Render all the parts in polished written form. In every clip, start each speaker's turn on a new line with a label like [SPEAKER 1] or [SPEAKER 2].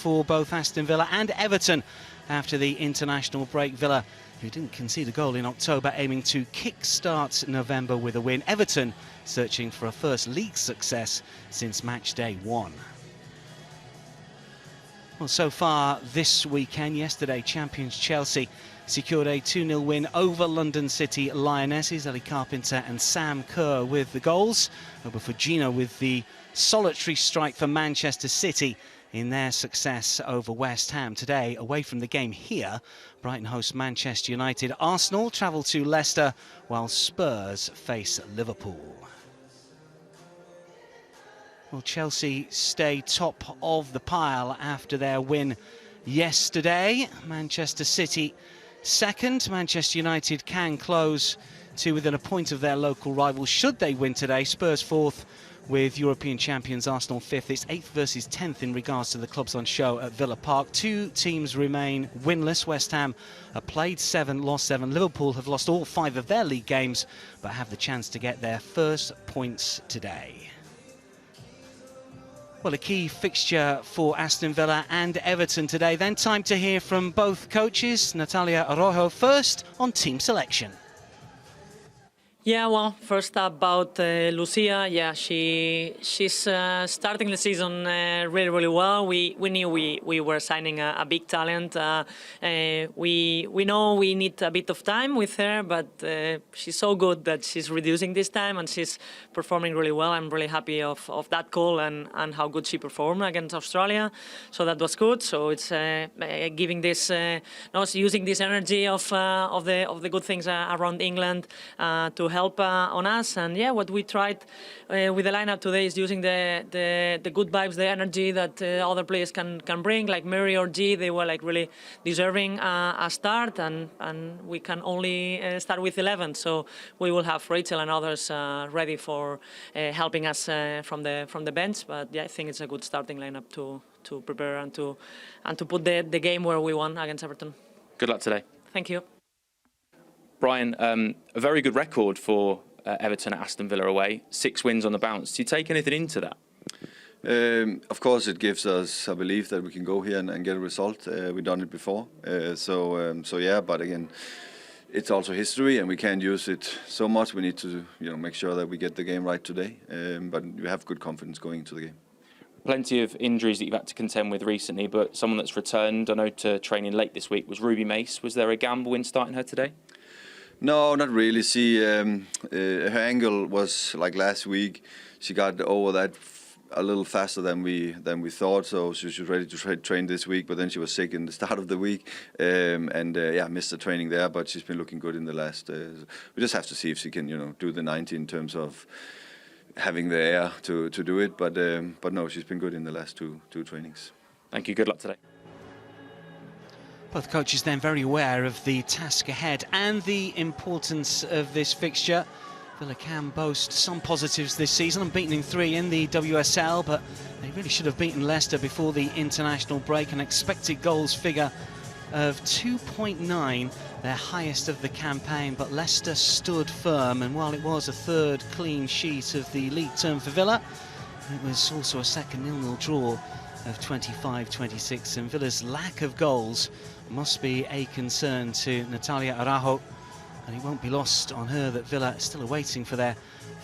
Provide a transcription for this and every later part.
[SPEAKER 1] For both Aston Villa and Everton after the international break. Villa, who didn't concede a goal in October, aiming to kick-start November with a win. Everton searching for a first league success since match day 1. Well, so far this weekend, yesterday, champions Chelsea secured a 2-0 win over London City Lionesses. Ellie Carpenter and Sam Kerr with the goals. Over Gino with the solitary strike for Manchester City in their success over West Ham. Today, away from the game here, Brighton host Manchester United. Arsenal travel to Leicester, while Spurs face Liverpool. Well, Chelsea stay top of the pile after their win yesterday. Manchester City second. Manchester United can close to within a point of their local rivals should they win today. Spurs fourth, with European champions Arsenal fifth. It's 8th versus 10th in regards to the clubs on show at Villa Park. Two teams remain winless. West Ham have played 7, lost 7. Liverpool have lost all 5 of their league games, but have the chance to get their first points today. Well, a key fixture for Aston Villa and Everton today. Then time to hear from both coaches. Natalia Araujo first on team selection.
[SPEAKER 2] Yeah, well, first about Lucia. Yeah, she's starting the season really well. We knew we were signing a big talent. We know we need a bit of time with her, but she's so good that she's reducing this time and she's performing really well. I'm really happy of that call and how good she performed against Australia. So that was good. So it's giving this, using this energy of the good things around England to help on us. And yeah, what we tried with the lineup today is using the good vibes, the energy that other players can bring, like Mary or G. They were like really deserving a start, and we can only start with 11. So we will have Rachel and others ready for helping us from the bench. But yeah, I think it's a good starting lineup to prepare and to put the game where we won against Everton.
[SPEAKER 3] Good luck today.
[SPEAKER 2] Thank you.
[SPEAKER 3] Brian, a very good record for Everton at Aston Villa away. 6 wins on the bounce. Do you take anything into that?
[SPEAKER 4] Of course, it gives us a belief that we can go here and get a result. We've done it before. So yeah, but again, it's also history and we can't use it so much. We need to make sure that we get the game right today. But we have good confidence going into the game.
[SPEAKER 3] Plenty of injuries that you've had to contend with recently, but someone that's returned, I know, to training late this week was Ruby Mace. Was there a gamble in starting her today?
[SPEAKER 4] No, not really. Her ankle was like last week. She got over that a little faster than we thought. So she was ready to train this week, but then she was sick in the start of the week, yeah, missed the training there. But she's been looking good in the last. We just have to see if she can, do the 90 in terms of having the air to do it. But no, she's been good in the last two trainings.
[SPEAKER 3] Thank you. Good luck today.
[SPEAKER 1] Both coaches then very aware of the task ahead and the importance of this fixture. Villa can boast some positives this season, unbeaten in 3 in the WSL, but they really should have beaten Leicester before the international break. An expected goals figure of 2.9, their highest of the campaign, but Leicester stood firm, and while it was a 3rd clean sheet of the league term for Villa, it was also a second 0-0 draw of 25-26, and Villa's lack of goals must be a concern to Natalia Araujo, and it won't be lost on her that Villa is still awaiting for their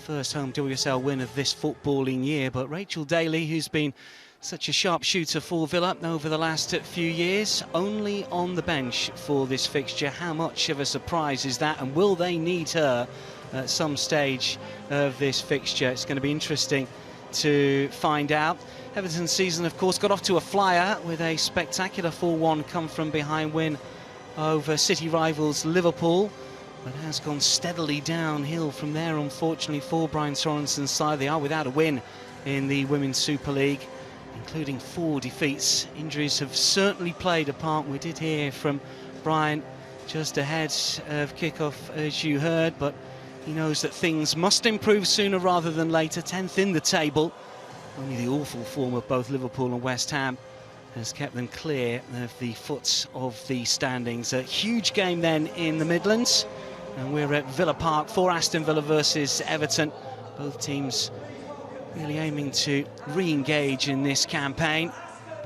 [SPEAKER 1] first home WSL win of this footballing year. But Rachel Daly, who's been such a sharp shooter for Villa over the last few years, only on the bench for this fixture. How much of a surprise is that, and will they need her at some stage of this fixture? It's going to be interesting to find out. Everton's season, of course, got off to a flyer with a spectacular 4-1 come-from-behind win over city rivals Liverpool, but has gone steadily downhill from there, unfortunately, for Brian Sorensen's side. They are without a win in the Women's Super League, including 4 defeats. Injuries have certainly played a part. We did hear from Brian just ahead of kick-off, as you heard, but he knows that things must improve sooner rather than later. 10th in the table. Only the awful form of both Liverpool and West Ham has kept them clear of the foot of the standings. A huge game then in the Midlands, and we're at Villa Park for Aston Villa versus Everton. Both teams really aiming to re-engage in this campaign.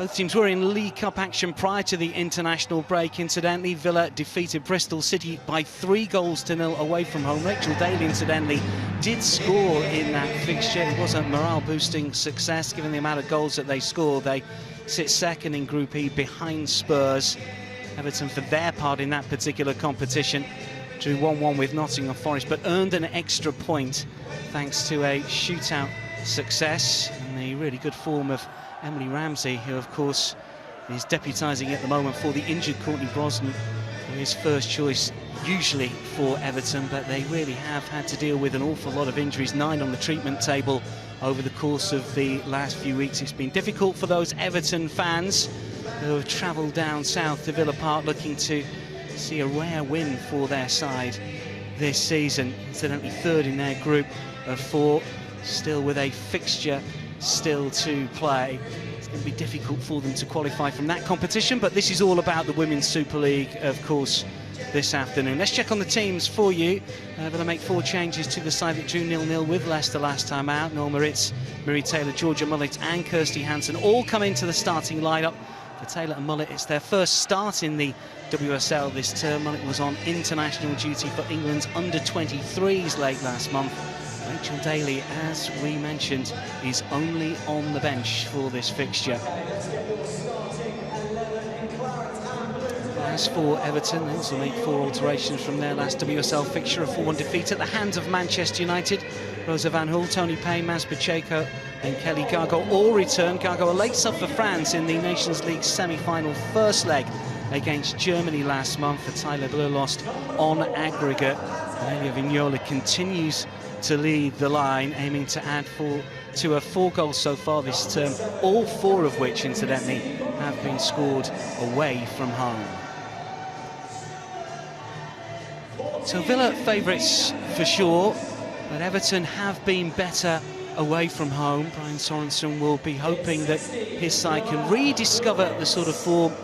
[SPEAKER 1] Both teams were in League Cup action prior to the international break. Incidentally, Villa defeated Bristol City by 3-0 away from home. Rachel Daly, incidentally, did score in that fixture. It was a morale-boosting success, given the amount of goals that they scored. They sit second in Group E behind Spurs. Everton, for their part in that particular competition, drew 1-1 with Nottingham Forest, but earned an extra point thanks to a shootout success and the really good form of Emily Ramsey, who of course is deputising at the moment for the injured Courtney Brosnan, who is first choice usually for Everton, but they really have had to deal with an awful lot of injuries, 9 on the treatment table over the course of the last few weeks. It's been difficult for those Everton fans who have travelled down south to Villa Park looking to see a rare win for their side this season. Incidentally, third in their group of 4, still with a fixture still to play. It's going to be difficult for them to qualify from that competition, but this is all about the Women's Super League, of course, this afternoon. Let's check on the teams for you. They'll make 4 changes to the side that drew 0-0 with Leicester last time out. Norma Ritz, Miri Taylor, Georgia Mullet and Kirsty Hansen all come into the starting lineup. For Taylor and Mullet, it's their first start in the WSL this term. Mullet was on international duty for England's under-23s late last month. Rachel Daly, as we mentioned, is only on the bench for this fixture. As for Everton, they also made 4 alterations from their last WSL fixture, a 4-1 defeat at the hands of Manchester United. Rosa Van Hool, Tony Payne, Maz Pacheco and Kelly Gargo all return. Gargo a late sub for France in the Nations League semi-final first leg against Germany last month. For Tyler Bleu lost on aggregate. Amelia Vignola continues to lead the line, aiming to add to her 4 goals so far this term, all 4 of which, incidentally, have been scored away from home. So Villa favourites for sure, but Everton have been better away from home. Brian Sorensen will be hoping that his side can rediscover the sort of form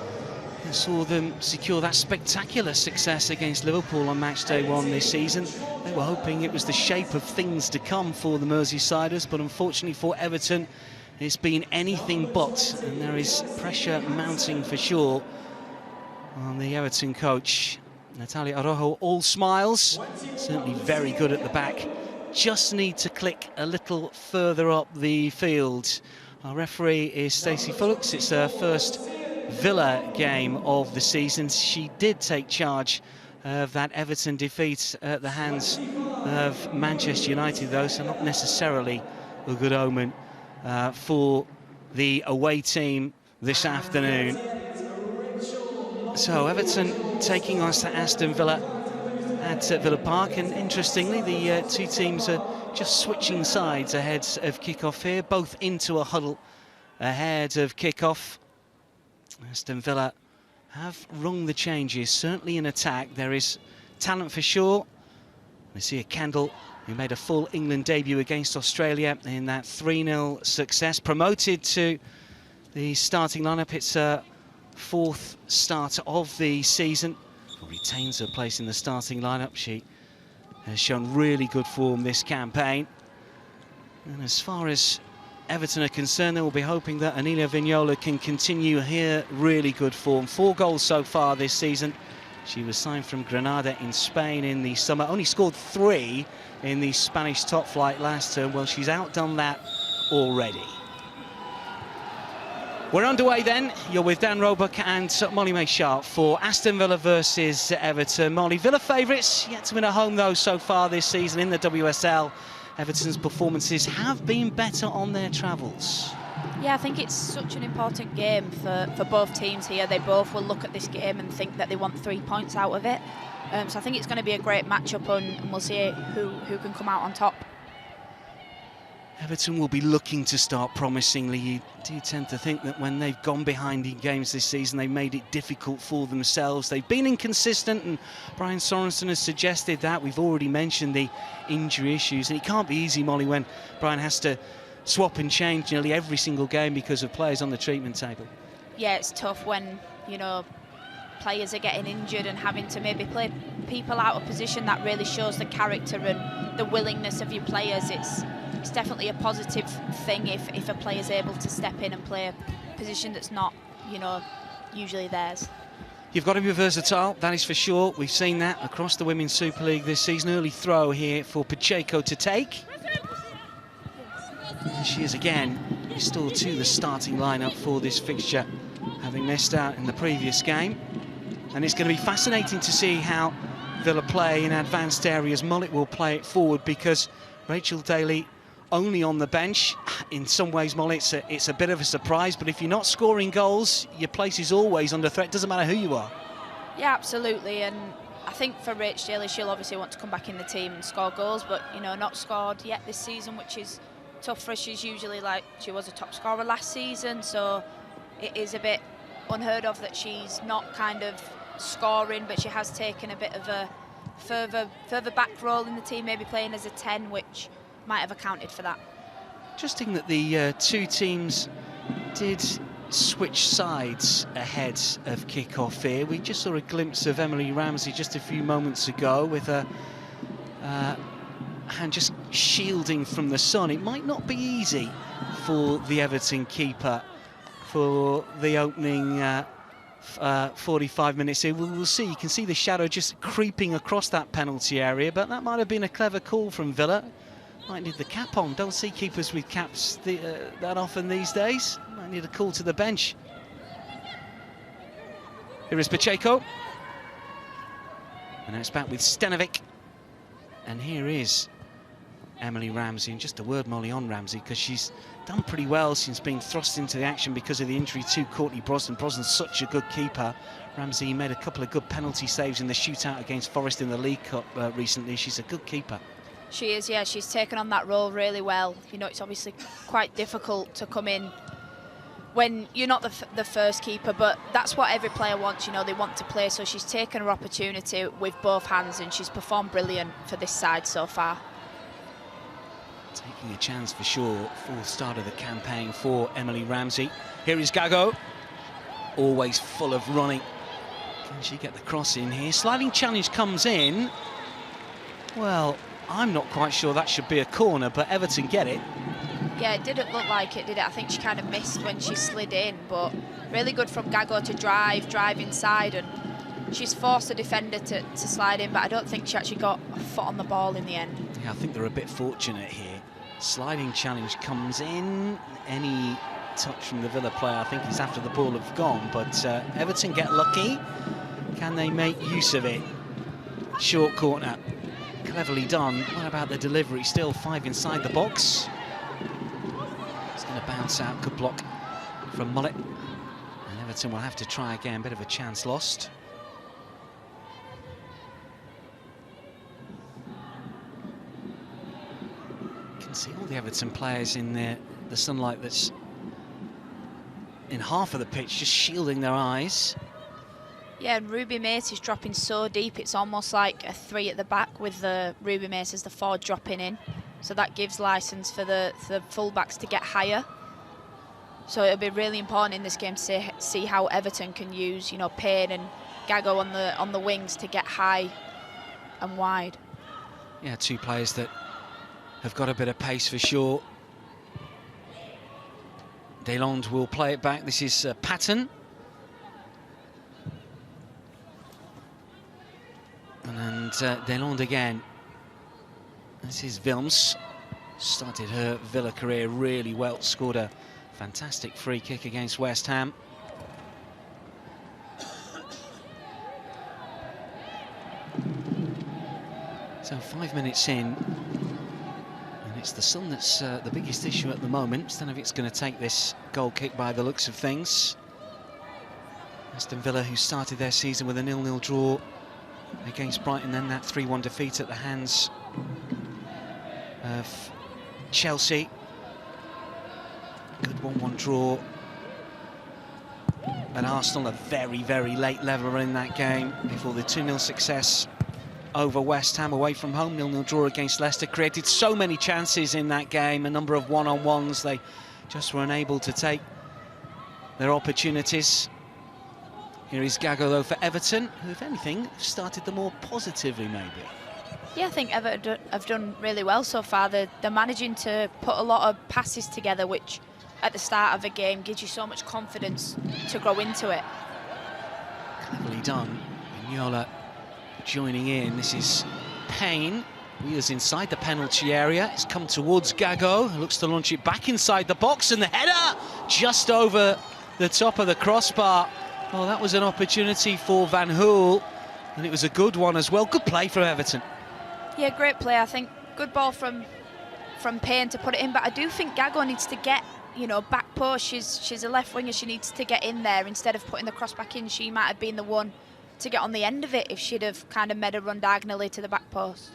[SPEAKER 1] that saw them secure that spectacular success against Liverpool on match day 1 this season. They were hoping it was the shape of things to come for the Merseysiders, but unfortunately for Everton, it's been anything but, and there is pressure mounting for sure on the Everton coach. Natalia Araujo, all smiles, certainly very good at the back. Just need to click a little further up the field. Our referee is Stacey Fullocks. It's her first Villa game of the season. She did take charge of that Everton defeat at the hands of Manchester United, though, so not necessarily a good omen for the away team this afternoon. So Everton taking us to Aston Villa at Villa Park, and interestingly the 2 teams are just switching sides ahead of kick-off here, both into a huddle ahead of kick-off. Aston Villa have rung the changes, certainly in attack. There is talent for sure. We see a Kendall who made a full England debut against Australia in that 3-0 success, promoted to the starting lineup. It's a 4th start of the season. Retains her place in the starting lineup. She has shown really good form this campaign. And as far as Everton are concerned, they will be hoping that Amelia Vignola can continue her really good form. 4 goals so far this season. She was signed from Granada in Spain in the summer. Only scored 3 in the Spanish top flight last term. Well, she's outdone that already. We're underway then. You're with Dan Roebuck and Molly May Sharp for Aston Villa versus Everton. Molly, Villa favourites, yet to win at home though so far this season in the WSL. Everton's performances have been better on their travels.
[SPEAKER 5] Yeah, I think it's such an important game for both teams here. They both will look at this game and think that they want 3 points out of it. So I think it's going to be a great match-up, and we'll see who can come out on top.
[SPEAKER 1] Everton will be looking to start promisingly. You do tend to think that when they've gone behind in games this season, they've made it difficult for themselves. They've been inconsistent, and Brian Sorensen has suggested that. We've already mentioned the injury issues, and it can't be easy, Molly, when Brian has to swap and change nearly every single game because of players on the treatment table.
[SPEAKER 5] Yeah, it's tough when, you know, players are getting injured and having to maybe play people out of position. That really shows the character and the willingness of your players. It's definitely a positive thing if a player's able to step in and play position that's not, you know, usually theirs.
[SPEAKER 1] You've got to be versatile, that is for sure. We've seen that across the Women's Super League this season. Early throw here for Pacheco to take. And she is again restored to the starting lineup for this fixture, having missed out in the previous game. And it's going to be fascinating to see how Villa play in advanced areas. Mullet will play it forward because Rachel Daly only on the bench. In some ways, Mullet, it's a bit of a surprise, but if you're not scoring goals, your place is always under threat. Doesn't matter who you are.
[SPEAKER 5] Yeah, absolutely. And I think for Rach Daly, she'll obviously want to come back in the team and score goals, but, you know, not scored yet this season, which is tough for her. She's usually, like, she was a top scorer last season, so it is a bit unheard of that she's not kind of scoring, but she has taken a bit of a further back role in the team, maybe playing as a 10, which might have accounted for that.
[SPEAKER 1] Interesting that the two teams did switch sides ahead of kick-off here. We just saw a glimpse of Emily Ramsey just a few moments ago with her hand just shielding from the sun. It might not be easy for the Everton keeper for the opening 45 minutes here. We'll see. You can see the shadow just creeping across that penalty area, but that might have been a clever call from Villa. Might need the cap on. Don't see keepers with caps that often these days. Might need a call to the bench. Here is Pacheco. And now it's back with Stanovic. And here is Emily Ramsey. And just a word, Molly, on Ramsey, because she's done pretty well since being thrust into the action because of the injury to Courtney Brosnan. Brosnan's such a good keeper. Ramsey made a couple of good penalty saves in the shootout against Forest in the League Cup recently. She's a good keeper.
[SPEAKER 5] She is, yeah. She's taken on that role really well. You know, it's obviously quite difficult to come in when you're not the first keeper, but that's what every player wants. You know, they want to play, so she's taken her opportunity with both hands, and she's performed brilliant for this side so far.
[SPEAKER 1] Taking a chance for sure for the start of the campaign for Emily Ramsey. Here is Gago, always full of running. Can she get the cross in here? Sliding challenge comes in. Well, I'm not quite sure that should be a corner, but Everton get it.
[SPEAKER 5] Yeah, it didn't look like it, did it? I think she kind of missed when she slid in, but really good from Gago to drive inside, and she's forced the defender to slide in, but I don't think she actually got a foot on the ball in the end.
[SPEAKER 1] Yeah, I think they're a bit fortunate here. Sliding challenge comes in. Any touch from the Villa player, I think, is after the ball have gone, but Everton get lucky. Can they make use of it? Short corner. Cleverly done. What about the delivery? Still 5 inside the box. It's going to bounce out. Good block from Mullet. And Everton will have to try again. Bit of a chance lost. You can see all the Everton players in the sunlight that's in half of the pitch, just shielding their eyes.
[SPEAKER 5] Yeah, and Ruby Mace is dropping so deep, it's almost like a 3 at the back with the Ruby Mace as the 4 dropping in. So that gives licence for the full-backs to get higher. So it'll be really important in this game to see how Everton can use, you know, Payne and Gago on the wings to get high and wide.
[SPEAKER 1] Yeah, two players that have got a bit of pace for sure. Deslandes will play it back. This is Patton. And Deslandes again. This is Wilms. Started her Villa career really well. Scored a fantastic free kick against West Ham. So 5 minutes in. And it's the sun that's the biggest issue at the moment. Stanovic's going to take this goal kick by the looks of things. Aston Villa, who started their season with a 0-0 draw against Brighton, then that 3-1 defeat at the hands of Chelsea. Good 1-1 draw at Arsenal, a very, very late leveler in that game before the 2-0 success over West Ham away from home. 0-0 draw against Leicester. Created so many chances in that game, a number of one-on-ones. They just were unable to take their opportunities. Here is Gago, though, for Everton, who, if anything, started the more positively, maybe.
[SPEAKER 5] Yeah, I think Everton have done really well so far. They're managing to put a lot of passes together, which at the start of a game gives you so much confidence to grow into it.
[SPEAKER 1] Cleverly done. Vignola joining in. This is Payne. Wheels inside the penalty area. It's come towards Gago, who looks to launch it back inside the box, and the header just over the top of the crossbar. Oh, that was an opportunity for Van Hool, and it was a good one as well. Good play from Everton.
[SPEAKER 5] Yeah, great play. I think good ball from Payne to put it in, but I do think Gago needs to get, you know, back post. She's a left winger. She needs to get in there instead of putting the cross back in. She might have been the one to get on the end of it if she'd have kind of made a run diagonally to the back post.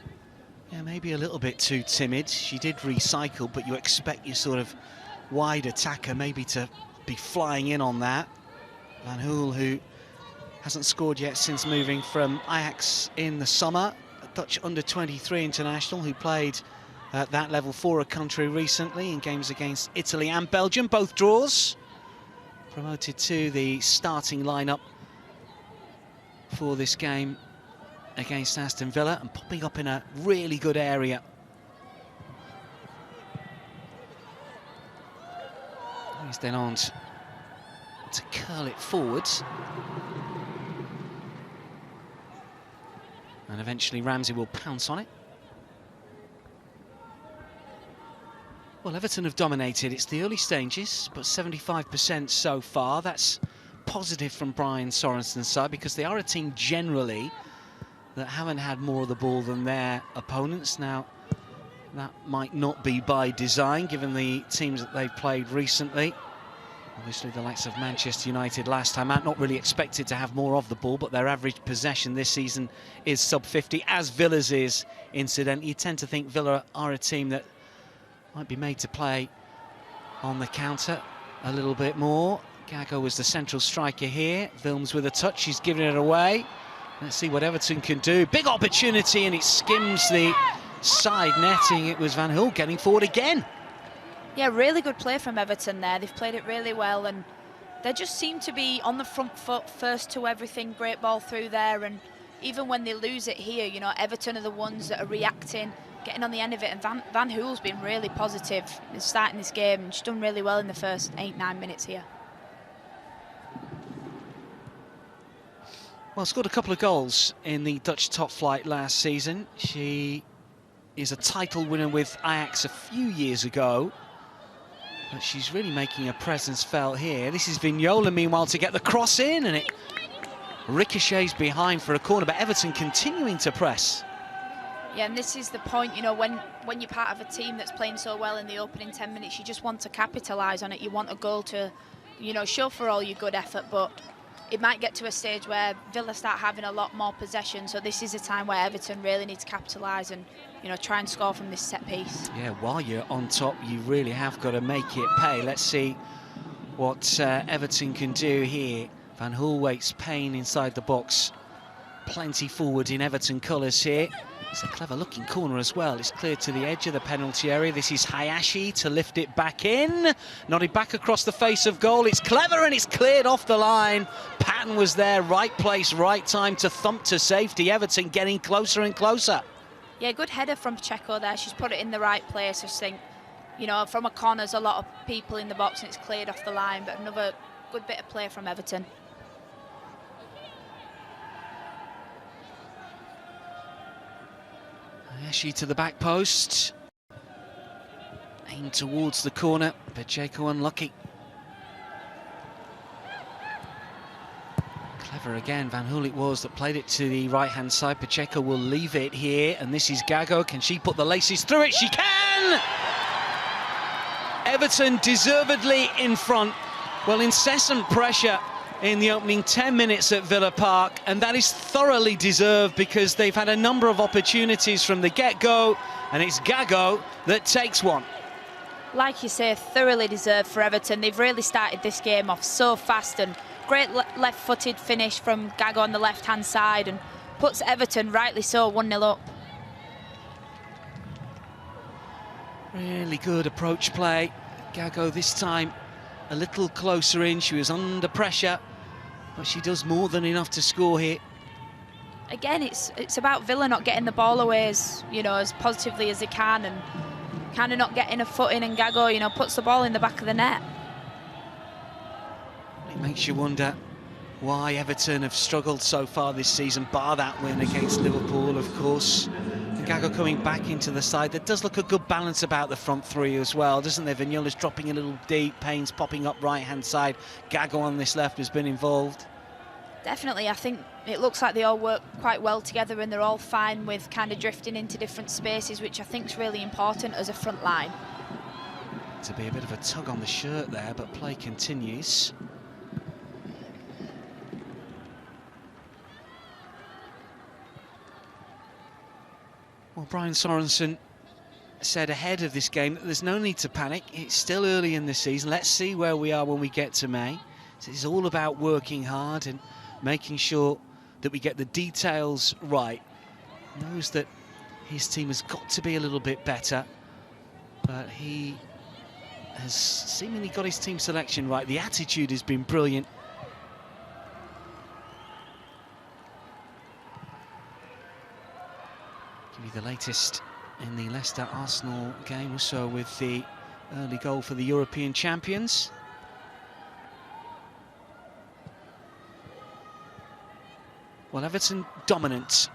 [SPEAKER 1] Yeah, maybe a little bit too timid. She did recycle, but you expect your sort of wide attacker maybe to be flying in on that. Van Hool, who hasn't scored yet since moving from Ajax in the summer, a Dutch under-23 international who played at that level for a country recently in games against Italy and Belgium, both draws. Promoted to the starting lineup for this game against Aston Villa and popping up in a really good area. He's then on to curl it forwards. And eventually Ramsey will pounce on it. Well, Everton have dominated. It's the early stages, but 75% so far. That's positive from Brian Sorensen's side because they are a team generally that haven't had more of the ball than their opponents. Now, that might not be by design, given the teams that they've played recently. Obviously, the likes of Manchester United last time out, not really expected to have more of the ball, but their average possession this season is sub 50, as Villa's is, incidentally. You tend to think Villa are a team that might be made to play on the counter a little bit more. Gago was the central striker here. Wilms with a touch, he's giving it away. Let's see what Everton can do. Big opportunity, and it skims the side netting. It was Van Hool getting forward again.
[SPEAKER 5] Yeah, really good play from Everton there. They've played it really well, and they just seem to be on the front foot, first to everything. Great ball through there, and even when they lose it here, you know, Everton are the ones that are reacting, getting on the end of it, and Van Hool's been really positive in starting this game. She's done really well in the first 8-9 minutes here.
[SPEAKER 1] Well, scored a couple of goals in the Dutch top flight last season. She is a title winner with Ajax a few years ago, but she's really making a presence felt here. This is Vignola, meanwhile, to get the cross in, and it ricochets behind for a corner, but Everton continuing to press.
[SPEAKER 5] Yeah, and this is the point, you know, when you're part of a team that's playing so well in the opening 10 minutes, you just want to capitalise on it. You want a goal to, you know, show for all your good effort, but it might get to a stage where Villa start having a lot more possession, so this is a time where Everton really need to capitalise and, you know, try and score from this set piece.
[SPEAKER 1] Yeah, while you're on top, you really have got to make it pay. Let's see what Everton can do here. Van Hool waits Payne inside the box. Plenty forward in Everton colours here. It's a clever looking corner as well. It's cleared to the edge of the penalty area. This is Hayashi to lift it back in. Nodded back across the face of goal. It's clever and it's cleared off the line. Patton was there, right place, right time to thump to safety. Everton getting closer and closer.
[SPEAKER 5] Yeah, good header from Pacheco there. She's put it in the right place. I just think, you know, from a corner, there's a lot of people in the box and it's cleared off the line, but another good bit of play from Everton.
[SPEAKER 1] Hayashi to the back post. Aimed towards the corner. Pacheco unlucky. Clever again, Van Hool it was that played it to the right-hand side. Pacheco will leave it here, and this is Gago. Can she put the laces through it? She can! Everton deservedly in front. Well, incessant pressure in the opening 10 minutes at Villa Park, and that is thoroughly deserved because they've had a number of opportunities from the get-go, and it's Gago that takes one.
[SPEAKER 5] Like you say, thoroughly deserved for Everton. They've really started this game off so fast, and great left-footed finish from Gago on the left-hand side, and puts Everton, rightly so, 1-0 up.
[SPEAKER 1] Really good approach play. Gago this time a little closer in. She was under pressure, but she does more than enough to score here.
[SPEAKER 5] Again, it's about Villa not getting the ball away as, you know, as positively as they can, and kind of not getting a foot in, and Gago, you know, puts the ball in the back of the net.
[SPEAKER 1] Makes you wonder why Everton have struggled so far this season, bar that win against Liverpool, of course. And Gago coming back into the side. There does look a good balance about the front three as well, doesn't there? Vignola's dropping a little deep, Payne's popping up right-hand side. Gago on this left has been involved.
[SPEAKER 5] Definitely, I think it looks like they all work quite well together and they're all fine with kind of drifting into different spaces, which I think is really important as a front line.
[SPEAKER 1] To be a bit of a tug on the shirt there, but play continues. Well, Brian Sorensen said ahead of this game that there's no need to panic. It's still early in the season. Let's see where we are when we get to May. So it's all about working hard and making sure that we get the details right. He knows that his team has got to be a little bit better, but he has seemingly got his team selection right. The attitude has been brilliant. Give you the latest in the Leicester-Arsenal game, also with the early goal for the European champions. Well, Everton dominant.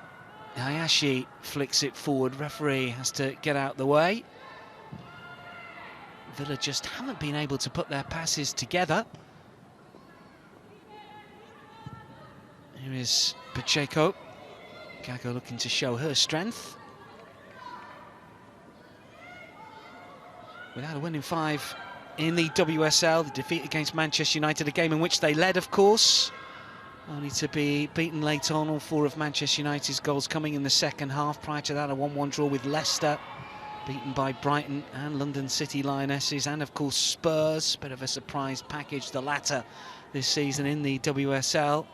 [SPEAKER 1] Hayashi flicks it forward. Referee has to get out the way. Villa just haven't been able to put their passes together. Here is Pacheco. Gago looking to show her strength. Without a win in 5 in the WSL, the defeat against Manchester United, a game in which they led, of course. Only to be beaten late on. All 4 of Manchester United's goals coming in the second half. Prior to that, a 1-1 draw with Leicester, beaten by Brighton and London City Lionesses, and of course Spurs. Bit of a surprise package, the latter this season in the WSL.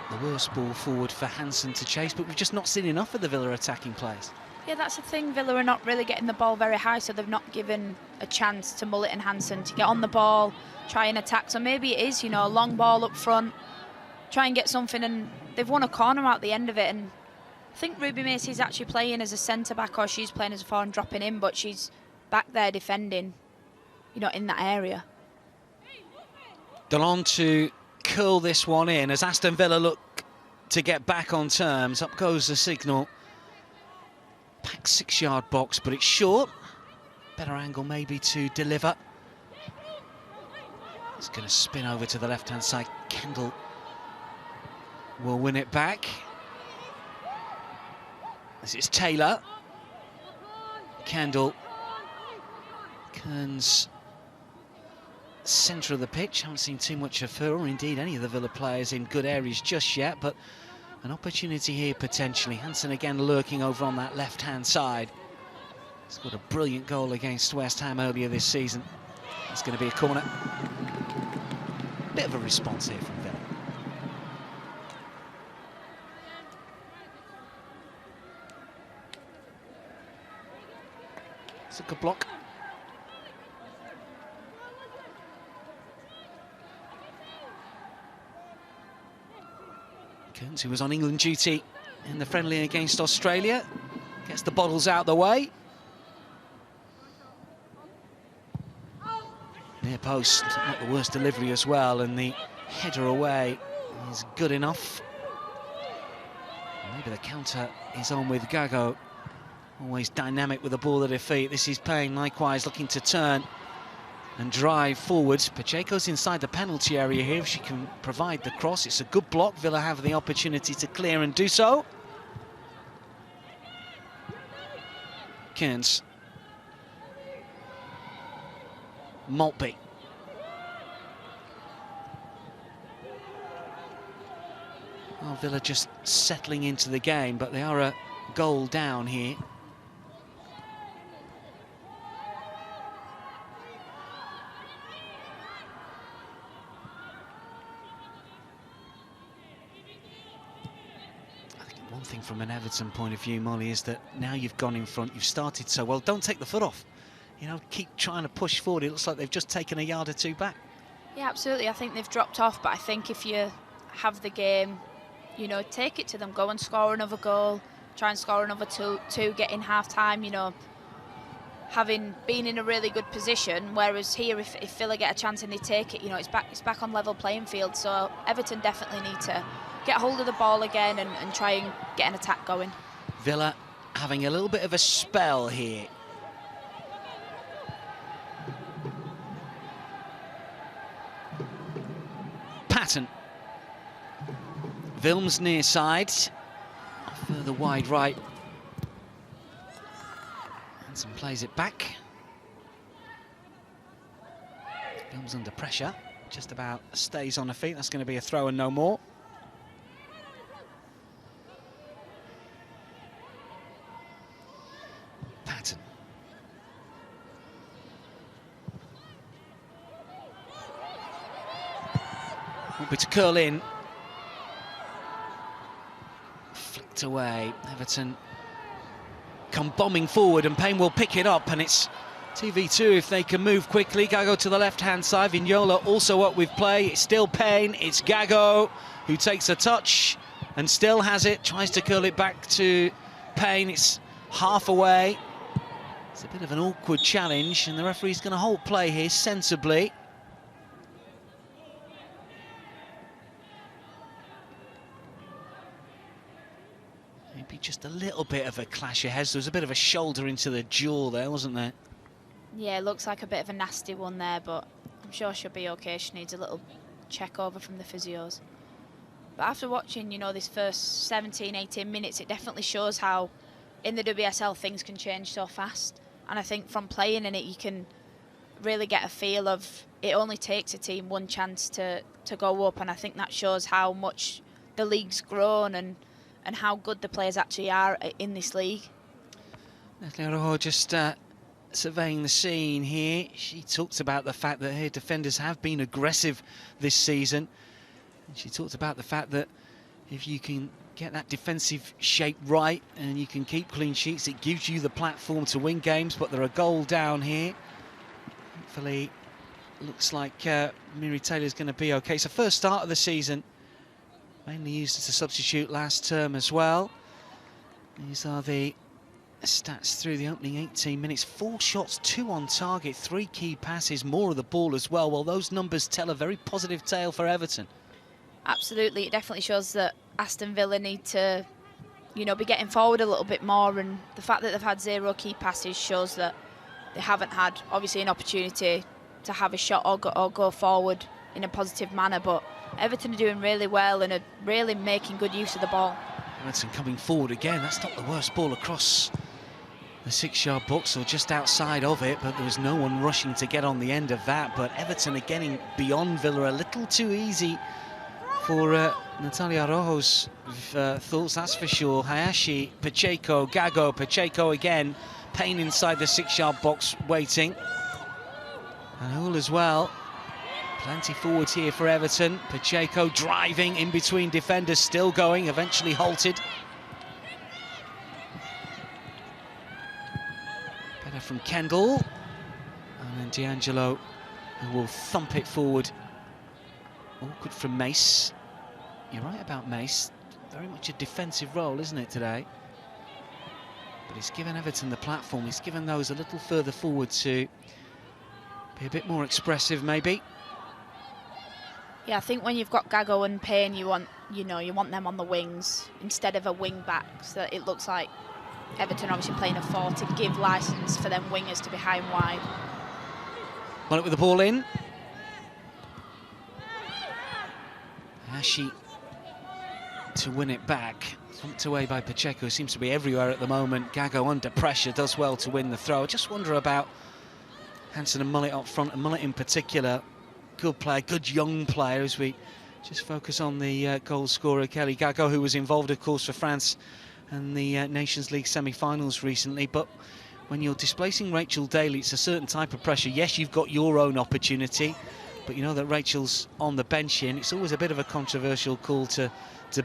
[SPEAKER 1] The worst ball forward for Hansen to chase, but we've just not seen enough of the Villa attacking players.
[SPEAKER 5] Yeah, that's the thing. Villa are not really getting the ball very high, so they've not given a chance to Mullet and Hansen to get on the ball, try and attack. So maybe it is, you know, a long ball up front, try and get something, and they've won a corner out the end of it. And I think Ruby Macy's actually playing as a centre-back, or she's playing as a forward and dropping in, but she's back there defending, you know, in that area.
[SPEAKER 1] Delon to curl this one in as Aston Villa look to get back on terms. Up goes the signal. Packed 6-yard box, but it's short. Better angle maybe to deliver. It's going to spin over to the left-hand side. Kendall will win it back. This is Taylor. Kendall. Kearns, centre of the pitch. Haven't seen too much of her, or indeed any of the Villa players, in good areas just yet, but an opportunity here potentially. Hansen again lurking over on that left-hand side. He's got a brilliant goal against West Ham earlier this season. It's going to be a corner. Bit of a response here from Villa. It's a good block. Kearns, who was on England duty in the friendly against Australia, gets the bottles out the way. Near post, not the worst delivery as well, and the header away is good enough. Maybe the counter is on with Gago. Always dynamic with the ball at her feet. This is Payne, likewise looking to turn and drive forwards. Pacheco's inside the penalty area here. If she can provide the cross, it's a good block. Villa have the opportunity to clear and do so. Kearns. Maltby. Oh, Villa just settling into the game, but they are a goal down here. One thing from an Everton point of view, Molly, is that now you've gone in front, you've started so well, don't take the foot off. You know, keep trying to push forward. It looks like they've just taken a yard or two back. Yeah, absolutely. I think they've dropped off, but I think if you have the game, you know, take it to them. Go and score another goal. Try and score another two, get in half-time, you know.
[SPEAKER 5] having been in a really good position, whereas here, if Villa get a chance and they take it, you know, it's back on level playing field. So Everton definitely need to get hold of the ball again and try and get an attack going.
[SPEAKER 1] Villa having a little bit of a spell here. Patton. Wilms near side. Further wide right. Hansen plays it back. Wilms under pressure. Just about stays on her feet. That's going to be a throw and no more. Patton. Won't be to curl in. Flicked away. Everton come bombing forward and Payne will pick it up, and it's 2v2 if they can move quickly. Gago to the left-hand side. Vignola also up with play. It's still Payne. It's Gago who takes a touch and still has it. Tries to curl it back to Payne. It's half away. It's a bit of an awkward challenge, and the referee's going to hold play here sensibly. Maybe just a little bit of a clash of heads. There was a bit of a shoulder into the jaw there, wasn't there?
[SPEAKER 5] Yeah, it looks like a bit of a nasty one there, but I'm sure she'll be okay. She needs a little check over from the physios. But after watching, you know, this first 17, 18 minutes, it definitely shows how in the WSL things can change so fast. And I think from playing in it, you can really get a feel of it only takes a team one chance to go up. And I think that shows how much the league's grown and how good the players actually are in this league.
[SPEAKER 1] Natalia Rojo just surveying the scene here. She talked about the fact that her defenders have been aggressive this season. And she talked about the fact that if you can get that defensive shape right and you can keep clean sheets, it gives you the platform to win games. But they're a goal down here. Hopefully, looks like Miri Taylor's going to be okay. It's the first start of the season. Mainly used as a substitute last term as well. These are the stats through the opening 18 minutes. 4 shots, 2 on target, 3 key passes, more of the ball as well. Well, those numbers tell a very positive tale for Everton. Absolutely,
[SPEAKER 5] it definitely shows that Aston Villa need to, you know, be getting forward a little bit more, and the fact that they've had 0 key passes shows that they haven't had, obviously, an opportunity to have a shot or go forward in a positive manner, but Everton are doing really well and are really making good use of the ball.
[SPEAKER 1] Everton coming forward again. That's not the worst ball across the 6-yard box or just outside of it, but there was no one rushing to get on the end of that. But Everton are getting beyond Villa a little too easy for Natalia Rojo's thoughts, that's for sure. Hayashi, Pacheco, Gago, Pacheco again. Payne inside the 6-yard box waiting. And Hull as well. Plenty forwards here for Everton. Pacheco driving in between defenders, still going, eventually halted. Better from Kendall. And then D'Angelo, who will thump it forward. Awkward from Mace. You're right about Mace. Very much a defensive role, isn't it, today? But he's given Everton the platform. He's given those a little further forward to be a bit more expressive, maybe.
[SPEAKER 5] Yeah, I think when you've got Gago and Payne, you want them on the wings instead of a wing back. So it looks like Everton obviously playing a 4 to give licence for them wingers to be high and wide.
[SPEAKER 1] Won it with the ball in. Hayashi to win it back. Thumped away by Pacheco, seems to be everywhere at the moment. Gago under pressure, does well to win the throw. I just wonder about Hansen and Mullet up front, and Mullet in particular. Good player, good young player, as we just focus on the goal scorer, Kelly Gago, who was involved, of course, for France and the Nations League semi-finals recently. But when you're displacing Rachel Daly, it's a certain type of pressure. Yes, you've got your own opportunity, but you know that Rachel's on the bench here, and it's always a bit of a controversial call to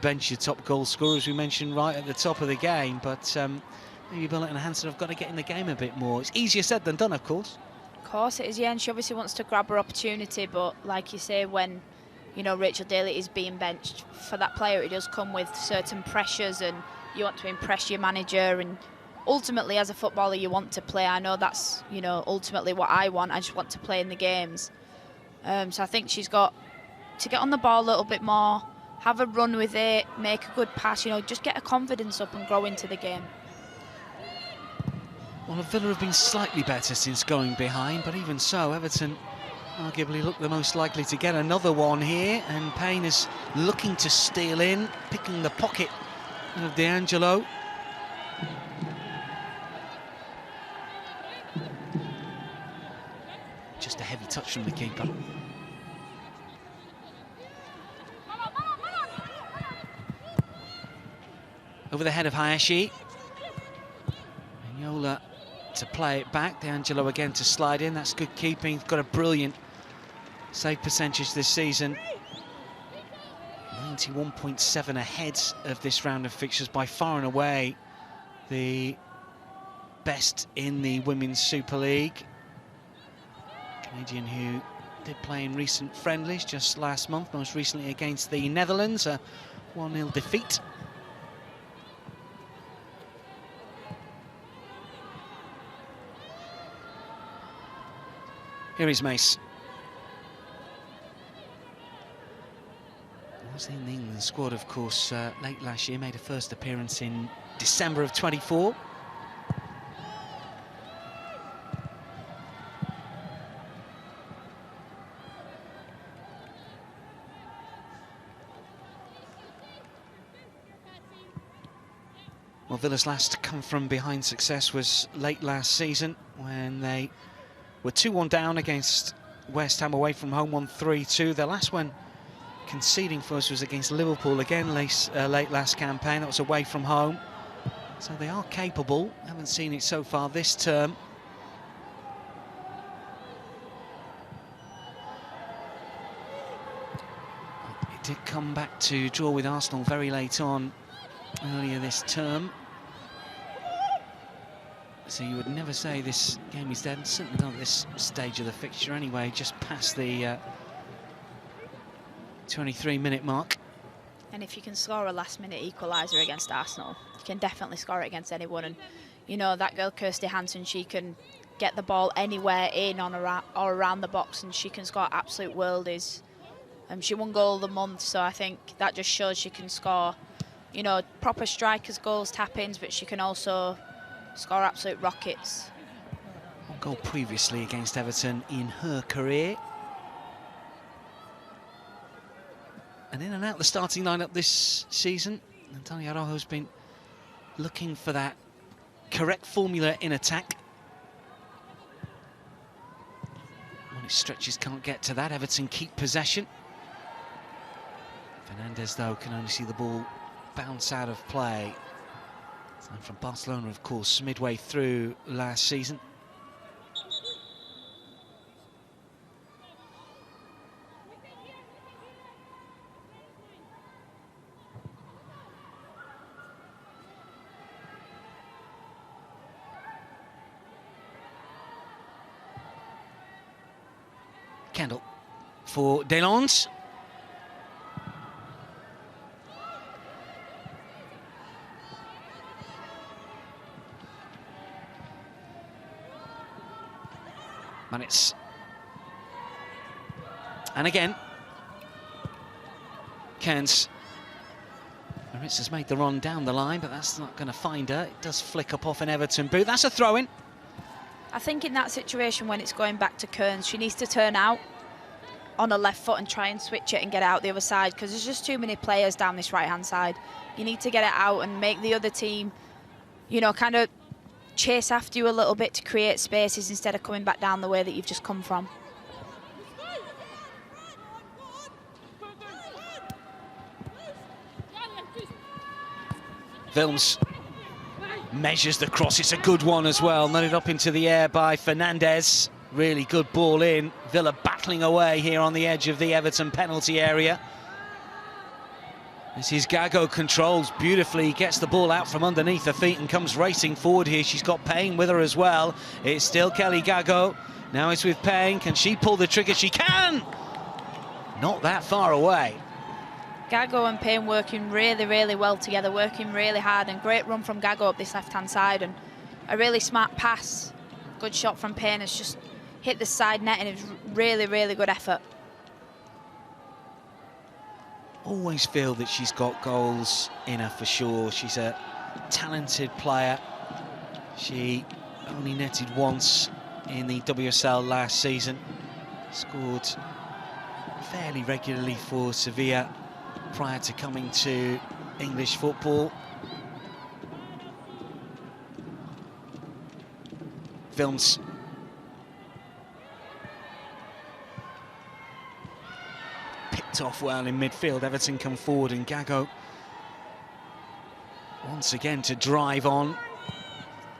[SPEAKER 1] bench your top goal scorer, as we mentioned right at the top of the game. But maybe Bullet and Hansen have got to get in the game a bit more. It's easier said than done, of course.
[SPEAKER 5] Of course it is, yeah, and she obviously wants to grab her opportunity, but like you say, when, you know, Rachel Daly is being benched, for that player it does come with certain pressures, and you want to impress your manager, and ultimately, as a footballer, you want to play. I know that's, you know, ultimately what I want. I just want to play in the games. So I think she's got to get on the ball a little bit more, have a run with it, make a good pass, you know, just get her confidence up and grow into the game.
[SPEAKER 1] Well, Villa have been slightly better since going behind, but even so, Everton arguably look the most likely to get another one here, and Payne is looking to steal in, picking the pocket of D'Angelo. Just a heavy touch from the keeper. Over the head of Hayashi. Mignola to play it back. D'Angelo again to slide in. That's good keeping. Got a brilliant save percentage this season. 91.7 ahead of this round of fixtures, by far and away the best in the Women's Super League. Canadian who did play in recent friendlies just last month, most recently against the Netherlands, a 1-0 defeat. Here is Mace. Was in the England squad, of course, late last year, made a first appearance in December of 24. Well, Villa's last come from behind success was late last season when they were 2-1 down against West Ham away from home, 1-3-2. Their last one conceding for us was against Liverpool again late last campaign. That was away from home. So they are capable. Haven't seen it so far this term. It did come back to draw with Arsenal very late on earlier this term. So you would never say this game is dead, certainly not at this stage of the fixture anyway, just past the 23-minute mark.
[SPEAKER 5] And if you can score a last-minute equaliser against Arsenal, you can definitely score it against anyone. And, you know, that girl, Kirsty Hansen, she can get the ball anywhere in or around the box, and she can score absolute worldies. She won goal of the month, so I think that just shows she can score, you know, proper strikers' goals, tap-ins, but she can also score absolute rockets.
[SPEAKER 1] One goal previously against Everton in her career. And in and out the starting lineup this season, Natalia Rojo's been looking for that correct formula in attack. When it stretches, can't get to that. Everton keep possession. Fernandez, though, can only see the ball bounce out of play. Sign from Barcelona, of course, midway through last season. Kendall for Delons. Manitz. And again, Cairns. Maritz has made the run down the line, but that's not going to find her. It does flick up off an Everton boot. That's a throw-in.
[SPEAKER 5] I think in that situation when it's going back to Kearns, she needs to turn out on her left foot and try and switch it and get it out the other side, because there's just too many players down this right-hand side. You need to get it out and make the other team, you know, kind of chase after you a little bit to create spaces instead of coming back down the way that you've just come from.
[SPEAKER 1] Wilms measures the cross. It's a good one as well. Nodded up into the air by Fernandez. Really good ball in. Villa battling away here on the edge of the Everton penalty area. This is Gago, controls beautifully, gets the ball out from underneath her feet and comes racing forward here. She's got Payne with her as well. It's still Kelly Gago. Now it's with Payne. Can she pull the trigger? She can! Not that far away.
[SPEAKER 5] Gago and Payne working really, really well together, working really hard, and great run from Gago up this left-hand side. And a really smart pass. Good shot from Payne. It's just hit the side net, and it was really, really good effort.
[SPEAKER 1] Always feel that she's got goals in her for sure. She's a talented player. She only netted once in the WSL last season. Scored fairly regularly for Sevilla prior to coming to English football. Films. Picked off well in midfield. Everton come forward, and Gago once again to drive on.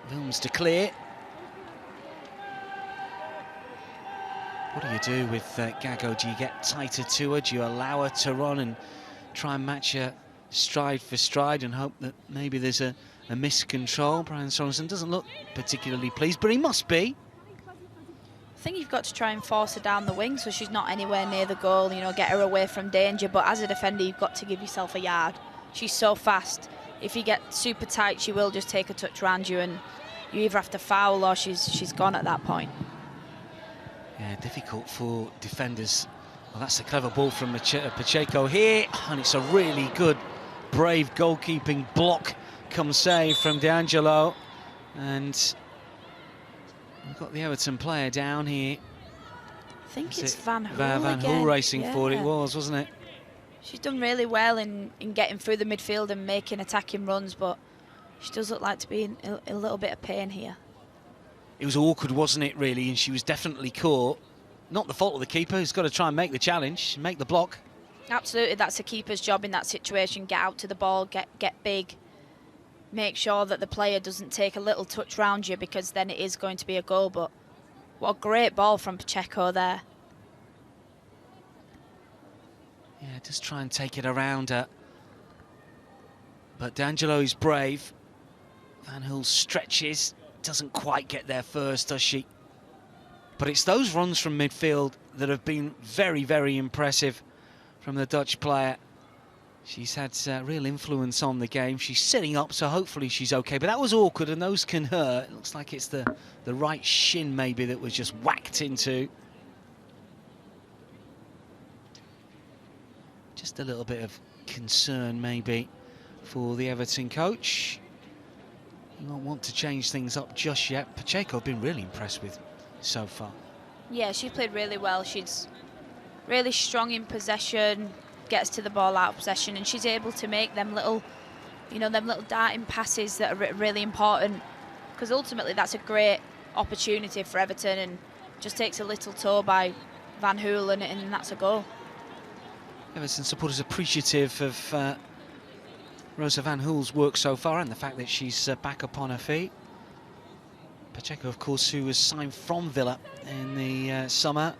[SPEAKER 1] Films to clear. What do you do with Gago? Do you get tighter to her? Do you allow her to run and try and match her stride for stride and hope that maybe there's a miscontrol? Brian Sorensen doesn't look particularly pleased, but he must be.
[SPEAKER 5] I think you've got to try and force her down the wing so she's not anywhere near the goal, you know, get her away from danger. But as a defender, you've got to give yourself a yard. She's so fast. If you get super tight, she will just take a touch around you, and you either have to foul or she's gone at that point.
[SPEAKER 1] Yeah, difficult for defenders. Well, that's a clever ball from Pacheco here, and it's a really good, brave goalkeeping block come save from D'Angelo. And we've got the Everton player down here.
[SPEAKER 5] I think it's Van Hool
[SPEAKER 1] Van Hool
[SPEAKER 5] again.
[SPEAKER 1] racing for it, wasn't it?
[SPEAKER 5] She's done really well in getting through the midfield and making attacking runs, but she does look like to be in a little bit of pain here.
[SPEAKER 1] It was awkward, wasn't it, really? And she was definitely caught. Not the fault of the keeper, who's got to try and make the challenge, make the block.
[SPEAKER 5] Absolutely, that's the keeper's job in that situation. Get out to the ball, get big. Make sure that the player doesn't take a little touch round you, because then it is going to be a goal. But what a great ball from Pacheco there.
[SPEAKER 1] Yeah, just try and take it around her. But D'Angelo is brave. Van Hool stretches. Doesn't quite get there first, does she? But it's those runs from midfield that have been very, very impressive from the Dutch player. She's had real influence on the game. She's sitting up, so hopefully she's okay. But that was awkward, and those can hurt. It looks like it's the right shin, maybe, that was just whacked into. Just a little bit of concern, maybe, for the Everton coach. You won't want to change things up just yet. Pacheco I've been really impressed with so far.
[SPEAKER 5] Yeah, she played really well. She's really strong in possession, gets to the ball out of possession, and she's able to make them little, you know, them little darting passes that are really important, because ultimately that's a great opportunity for Everton, and just takes a little toe by Van Hool, and that's a goal.
[SPEAKER 1] Everton supporters appreciative of Rosa Van Hool's work so far, and the fact that she's back upon her feet. Pacheco, of course, who was signed from Villa in the summer.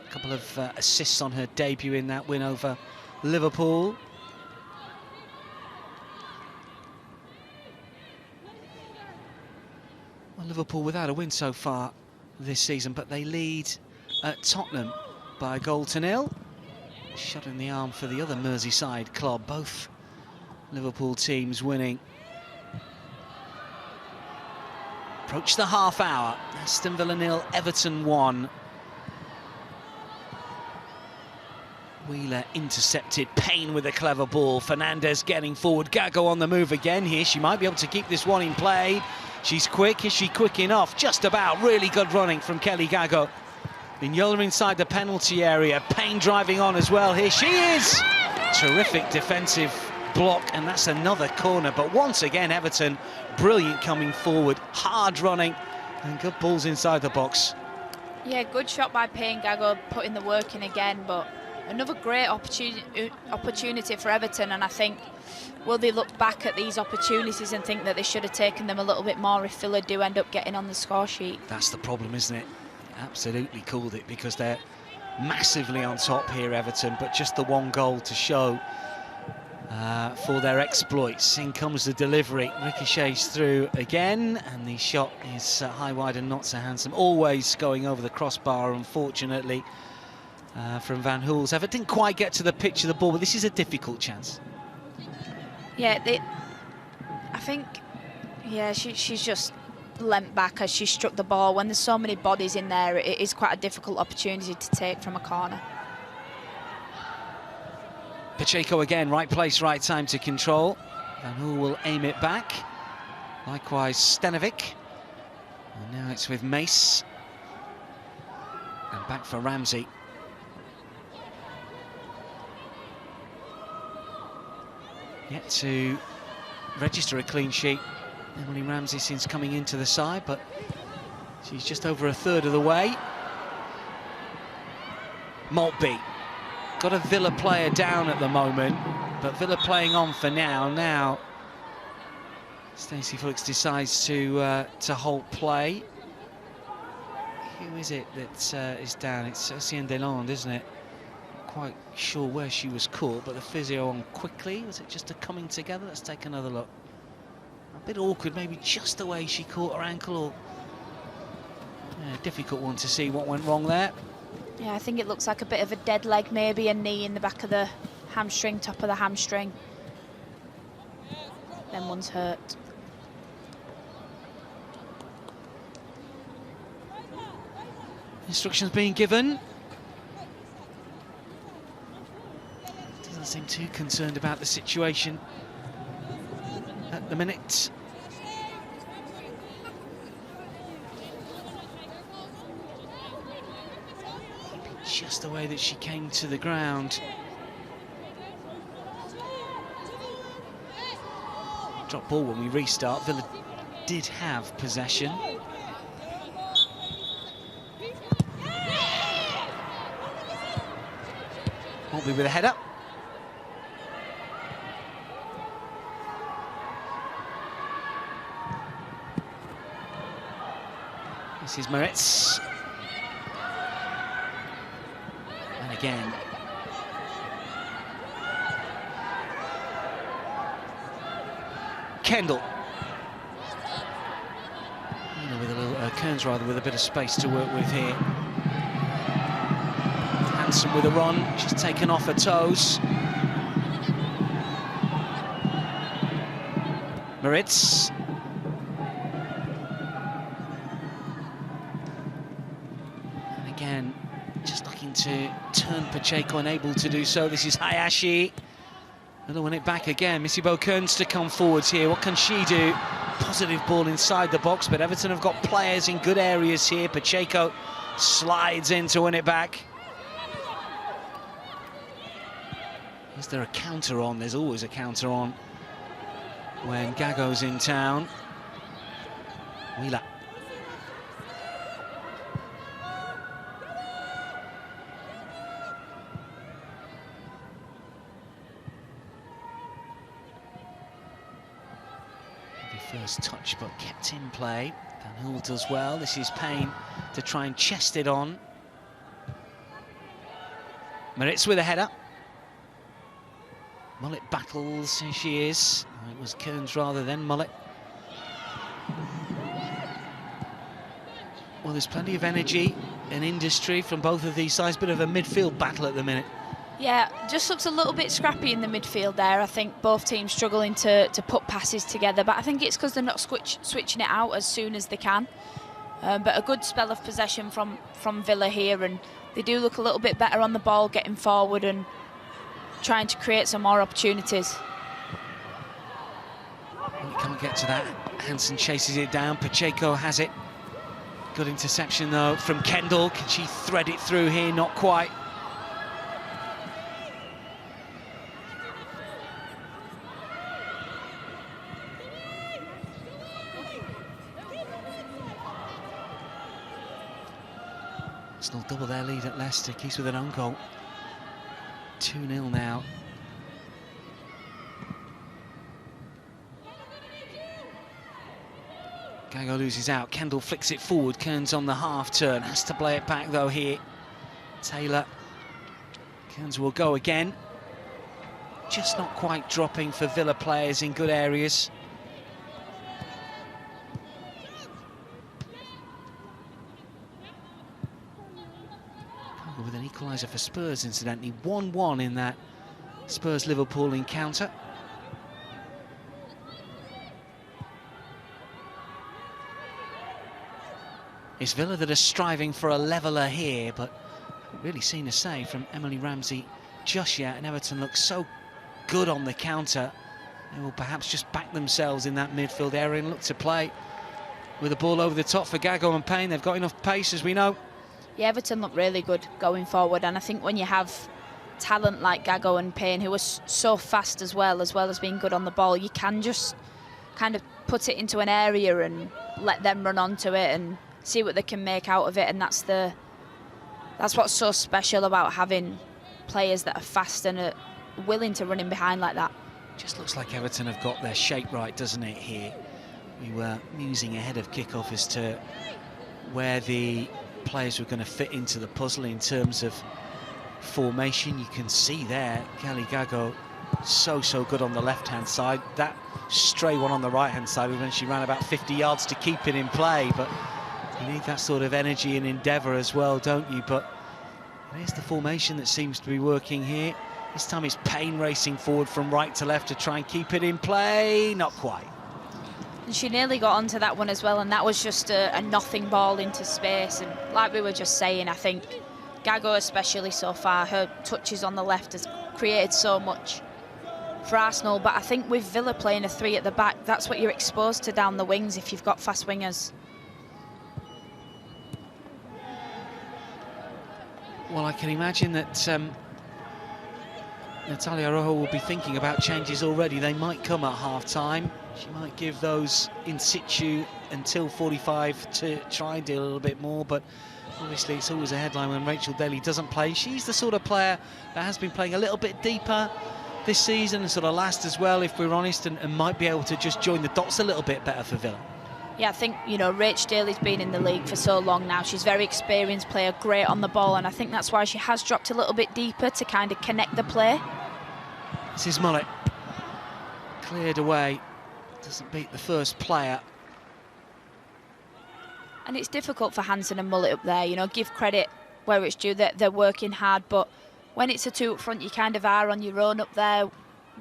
[SPEAKER 1] A couple of assists on her debut in that win over Liverpool. Well, Liverpool without a win so far this season, but they lead at Tottenham by a 0-0. Shot in the arm for the other Merseyside club, both Liverpool teams winning. Approach the half hour. Aston Villa 0, Everton 1. Wheeler intercepted. Payne with a clever ball. Fernandez getting forward. Gago on the move again here. She might be able to keep this one in play. She's quick. Is she quick enough? Just about. Really good running from Kelly Gago. Vignola inside the penalty area. Payne driving on as well. Here she is. Terrific defensive block, and that's another corner. But once again, Everton brilliant coming forward, hard running, and good balls inside the box.
[SPEAKER 5] Yeah, good shot by Payne. Gago putting the work in again, but another great opportunity for Everton, and I think, will they look back at these opportunities and think that they should have taken them a little bit more if Villa do end up getting on the score sheet?
[SPEAKER 1] That's the problem, isn't it? Absolutely called it, because they're massively on top here, Everton, but just the one goal to show for their exploits. In comes the delivery, ricochets through again, and the shot is high, wide and not so handsome. Always going over the crossbar, unfortunately, from Van Hool's effort. Didn't quite get to the pitch of the ball, but this is a difficult chance.
[SPEAKER 5] Yeah, I think, yeah, she's just leant back as she struck the ball. When there's so many bodies in there, it is quite a difficult opportunity to take from a corner.
[SPEAKER 1] Pacheco again, right place, right time to control. Van Hoel will aim it back. Likewise, Stenovic. And now it's with Mace. And back for Ramsey. Yet to register a clean sheet. Emily Ramsey since coming into the side, but she's just over a third of the way. Maltby. Got a Villa player down at the moment, but Villa playing on for now. Now, Stacey Fuchs decides to halt play. Who is it that is down? It's Sienne Deslandes, isn't it? Not quite sure where she was caught, but the physio on quickly. Was it just a coming together? Let's take another look. A bit awkward, maybe just the way she caught her ankle, or difficult one to see what went wrong there.
[SPEAKER 5] Yeah, I think it looks like a bit of a dead leg, maybe a knee in the back of the hamstring, top of the hamstring. Then one's hurt.
[SPEAKER 1] Instructions being given. Doesn't seem too concerned about the situation at the minute. Just the way that she came to the ground. Drop ball when we restart. Villa did have possession. Maltby with a header. This is Moritz. And again. Kendall. With a little, Kearns rather, with a bit of space to work with here. Hansen with a run, she's taken off her toes. Moritz. And again, just looking to turn Pacheco, unable to do so. This is Hayashi. They'll win it back again. Missy Kearns to come forwards here. What can she do? Positive ball inside the box, but Everton have got players in good areas here. Pacheco slides in to win it back. Is there a counter on? There's always a counter on when Gago's in town. Wheeler. First touch, but kept in play. Van Hoel does well. This is Payne to try and chest it on. Moritz with a header. Mullet battles, here she is. Oh, it was Kearns rather than Mullet. Well, there's plenty of energy and industry from both of these sides. Bit of a midfield battle at the minute.
[SPEAKER 5] Yeah, just looks a little bit scrappy in the midfield there. I think both teams struggling to put passes together, but I think it's because they're not switching it out as soon as they can. But a good spell of possession from Villa here, and they do look a little bit better on the ball, getting forward and trying to create some more opportunities.
[SPEAKER 1] Well, can't get to that. Hansen chases it down. Pacheco has it. Good interception though from Kendall. Can she thread it through here? Not quite. Arsenal double their lead at Leicester. Keeps with an own goal. 2-0 now. Gago loses out. Kendall flicks it forward. Kearns on the half turn. Has to play it back though here. Taylor. Kearns will go again. Just not quite dropping for Villa players in good areas. With an equaliser for Spurs, incidentally. 1-1 in that Spurs-Liverpool encounter. It's Villa that are striving for a leveller here, but really seen a save from Emily Ramsey just yet, and Everton looks so good on the counter. They will perhaps just back themselves in that midfield area and look to play with the ball over the top for Gago and Payne. They've got enough pace, as we know.
[SPEAKER 5] Yeah, Everton look really good going forward, and I think when you have talent like Gago and Payne, who are so fast as well as being good on the ball, you can just kind of put it into an area and let them run onto it and see what they can make out of it. And that's what's so special about having players that are fast and are willing to run in behind like that.
[SPEAKER 1] Just looks like Everton have got their shape right, doesn't it, here? We were musing ahead of kickoff as to where the players were going to fit into the puzzle in terms of formation. You can see there, Kelly Gago, so good on the left-hand side. That stray one on the right-hand side was when she ran about 50 yards to keep it in play, but you need that sort of energy and endeavour as well, don't you? But there's the formation that seems to be working here. This time it's Payne racing forward from right to left to try and keep it in play. Not quite.
[SPEAKER 5] And she nearly got onto that one as well, and that was just a nothing ball into space. And like we were just saying, I think Gago especially so far, her touches on the left has created so much for Arsenal. But I think with Villa playing a 3 at the back, that's what you're exposed to down the wings if you've got fast wingers.
[SPEAKER 1] Well, I can imagine that Natalia Rojo will be thinking about changes already. They might come at half-time. She might give those in situ until 45 to try and do a little bit more, but obviously it's always a headline when Rachel Daly doesn't play. She's the sort of player that has been playing a little bit deeper this season and sort of last as well, if we're honest, and might be able to just join the dots a little bit better for Villa.
[SPEAKER 5] Yeah, I think, Rach Daly's been in the league for so long now. She's a very experienced player, great on the ball, and I think that's why she has dropped a little bit deeper to kind of connect the play.
[SPEAKER 1] This is Mullet. Cleared away. Doesn't beat the first player.
[SPEAKER 5] And it's difficult for Hansen and Mullet up there, give credit where it's due, that they're working hard, but when it's a 2 up front, you kind of are on your own up there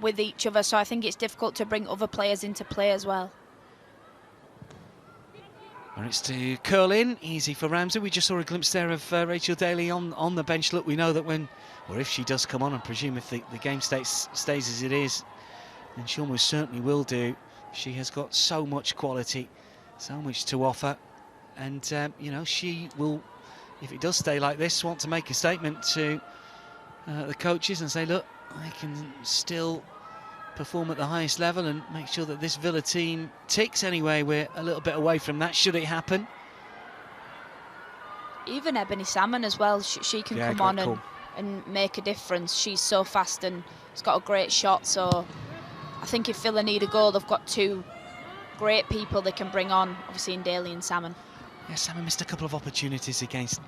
[SPEAKER 5] with each other, so I think it's difficult to bring other players into play as well.
[SPEAKER 1] And it's to curl in, easy for Ramsey. We just saw a glimpse there of Rachel Daly on the bench. Look, we know that when, or if she does come on, and presume if the game stays as it is, then she almost certainly will do. She has got so much quality, so much to offer, and she will, if it does stay like this, want to make a statement to the coaches and say, look, I can still perform at the highest level and make sure that this Villa team ticks. Anyway, we're a little bit away from that, should it happen. Even
[SPEAKER 5] Ebony Salmon as well, she can come on and make a difference. She's so fast and has got a great shot, so I think if Villa need a goal, they've got 2 great people they can bring on, obviously in Daly and Salmon.
[SPEAKER 1] Yeah, Salmon missed a couple of opportunities against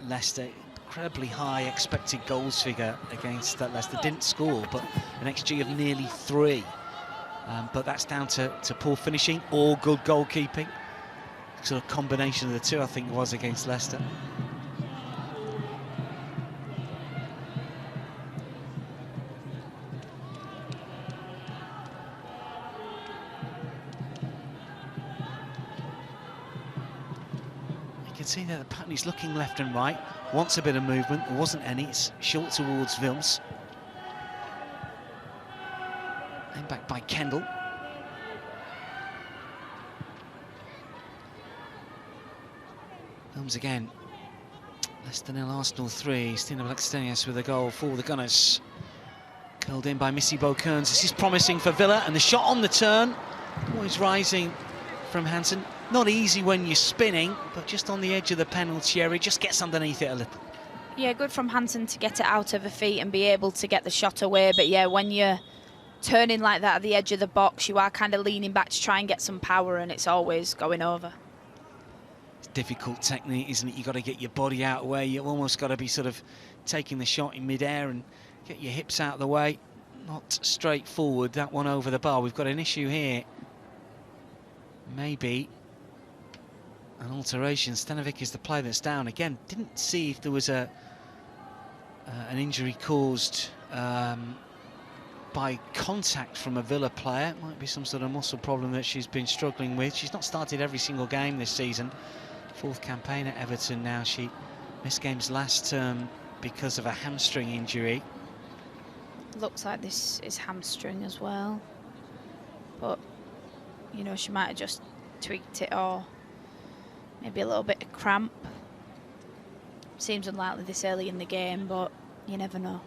[SPEAKER 1] Leicester. Incredibly high expected goals figure against Leicester. Didn't score, but an XG of nearly 3. But that's down to poor finishing or good goalkeeping. Sort of combination of the two, I think, was against Leicester. You can see that the pattern is looking left and right, wants a bit of movement. There wasn't any. It's short towards Vils. Then back by Kendall. Vils again. Leicester 0, Arsenal 3. Stina Blackstenius with a goal for the Gunners. Curled in by Missy Bo-Kearns. This is promising for Villa, and the shot on the turn. Always rising from Hansen. Not easy when you're spinning, but just on the edge of the penalty area, just gets underneath it a little.
[SPEAKER 5] Yeah, good from Hansen to get it out of her feet and be able to get the shot away. But yeah, when you're turning like that at the edge of the box, you are kind of leaning back to try and get some power, and it's always going over.
[SPEAKER 1] It's difficult technique, isn't it? You've got to get your body out of the way. You've almost got to be sort of taking the shot in mid-air and get your hips out of the way. Not straightforward, that one over the bar. We've got an issue here. Maybe an alteration. Stanovic is the player that's down. Again, didn't see if there was an injury caused by contact from a Villa player. It might be some sort of muscle problem that she's been struggling with. She's not started every single game this season. 4th campaign at Everton now. She missed games last term because of a hamstring injury.
[SPEAKER 5] Looks like this is hamstring as well. But, you know, she might have just tweaked it, or maybe a little bit of cramp. Seems unlikely this early in the game, but you never know.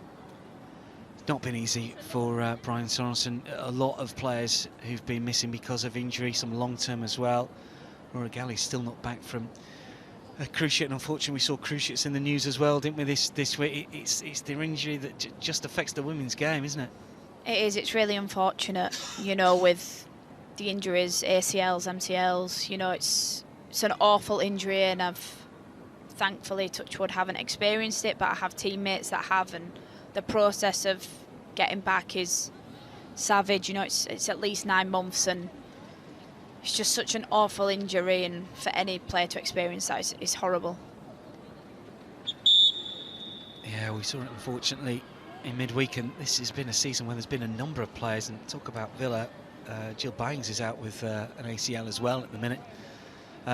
[SPEAKER 1] It's not been easy for Brian Sorensen. A lot of players who've been missing because of injury, some long-term as well. Laura Galley's still not back from a cruciate, and unfortunately we saw cruciates in the news as well, didn't we, this week? It's their injury that just affects the women's game, isn't it?
[SPEAKER 5] It is. It's really unfortunate, you know, with the injuries, ACLs, MCLs. You know, it's an awful injury, and I've thankfully, touch wood, haven't experienced it, but I have teammates that have, and the process of getting back is savage. You know, it's at least 9 months, and it's just such an awful injury, and for any player to experience that is horrible.
[SPEAKER 1] Yeah, we saw it unfortunately in midweek, and this has been a season where there's been a number of players, and talk about Villa, Jill Byings is out with an ACL as well at the minute.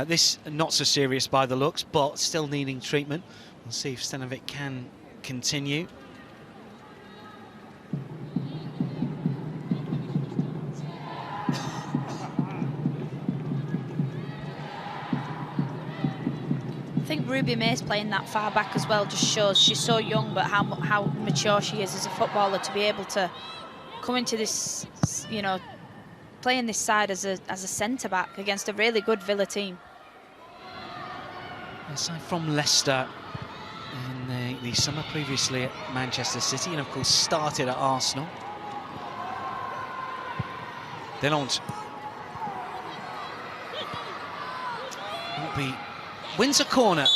[SPEAKER 1] This not so serious by the looks, but still needing treatment. We'll see if Stanovic can continue.
[SPEAKER 5] I think Ruby Mace playing that far back as well just shows she's so young, but how mature she is as a footballer to be able to come into this, you know, playing this side as a centre-back against a really good Villa team.
[SPEAKER 1] Aside from Leicester in the summer, previously at Manchester City, and of course started at Arsenal. Delonte. Wins a corner.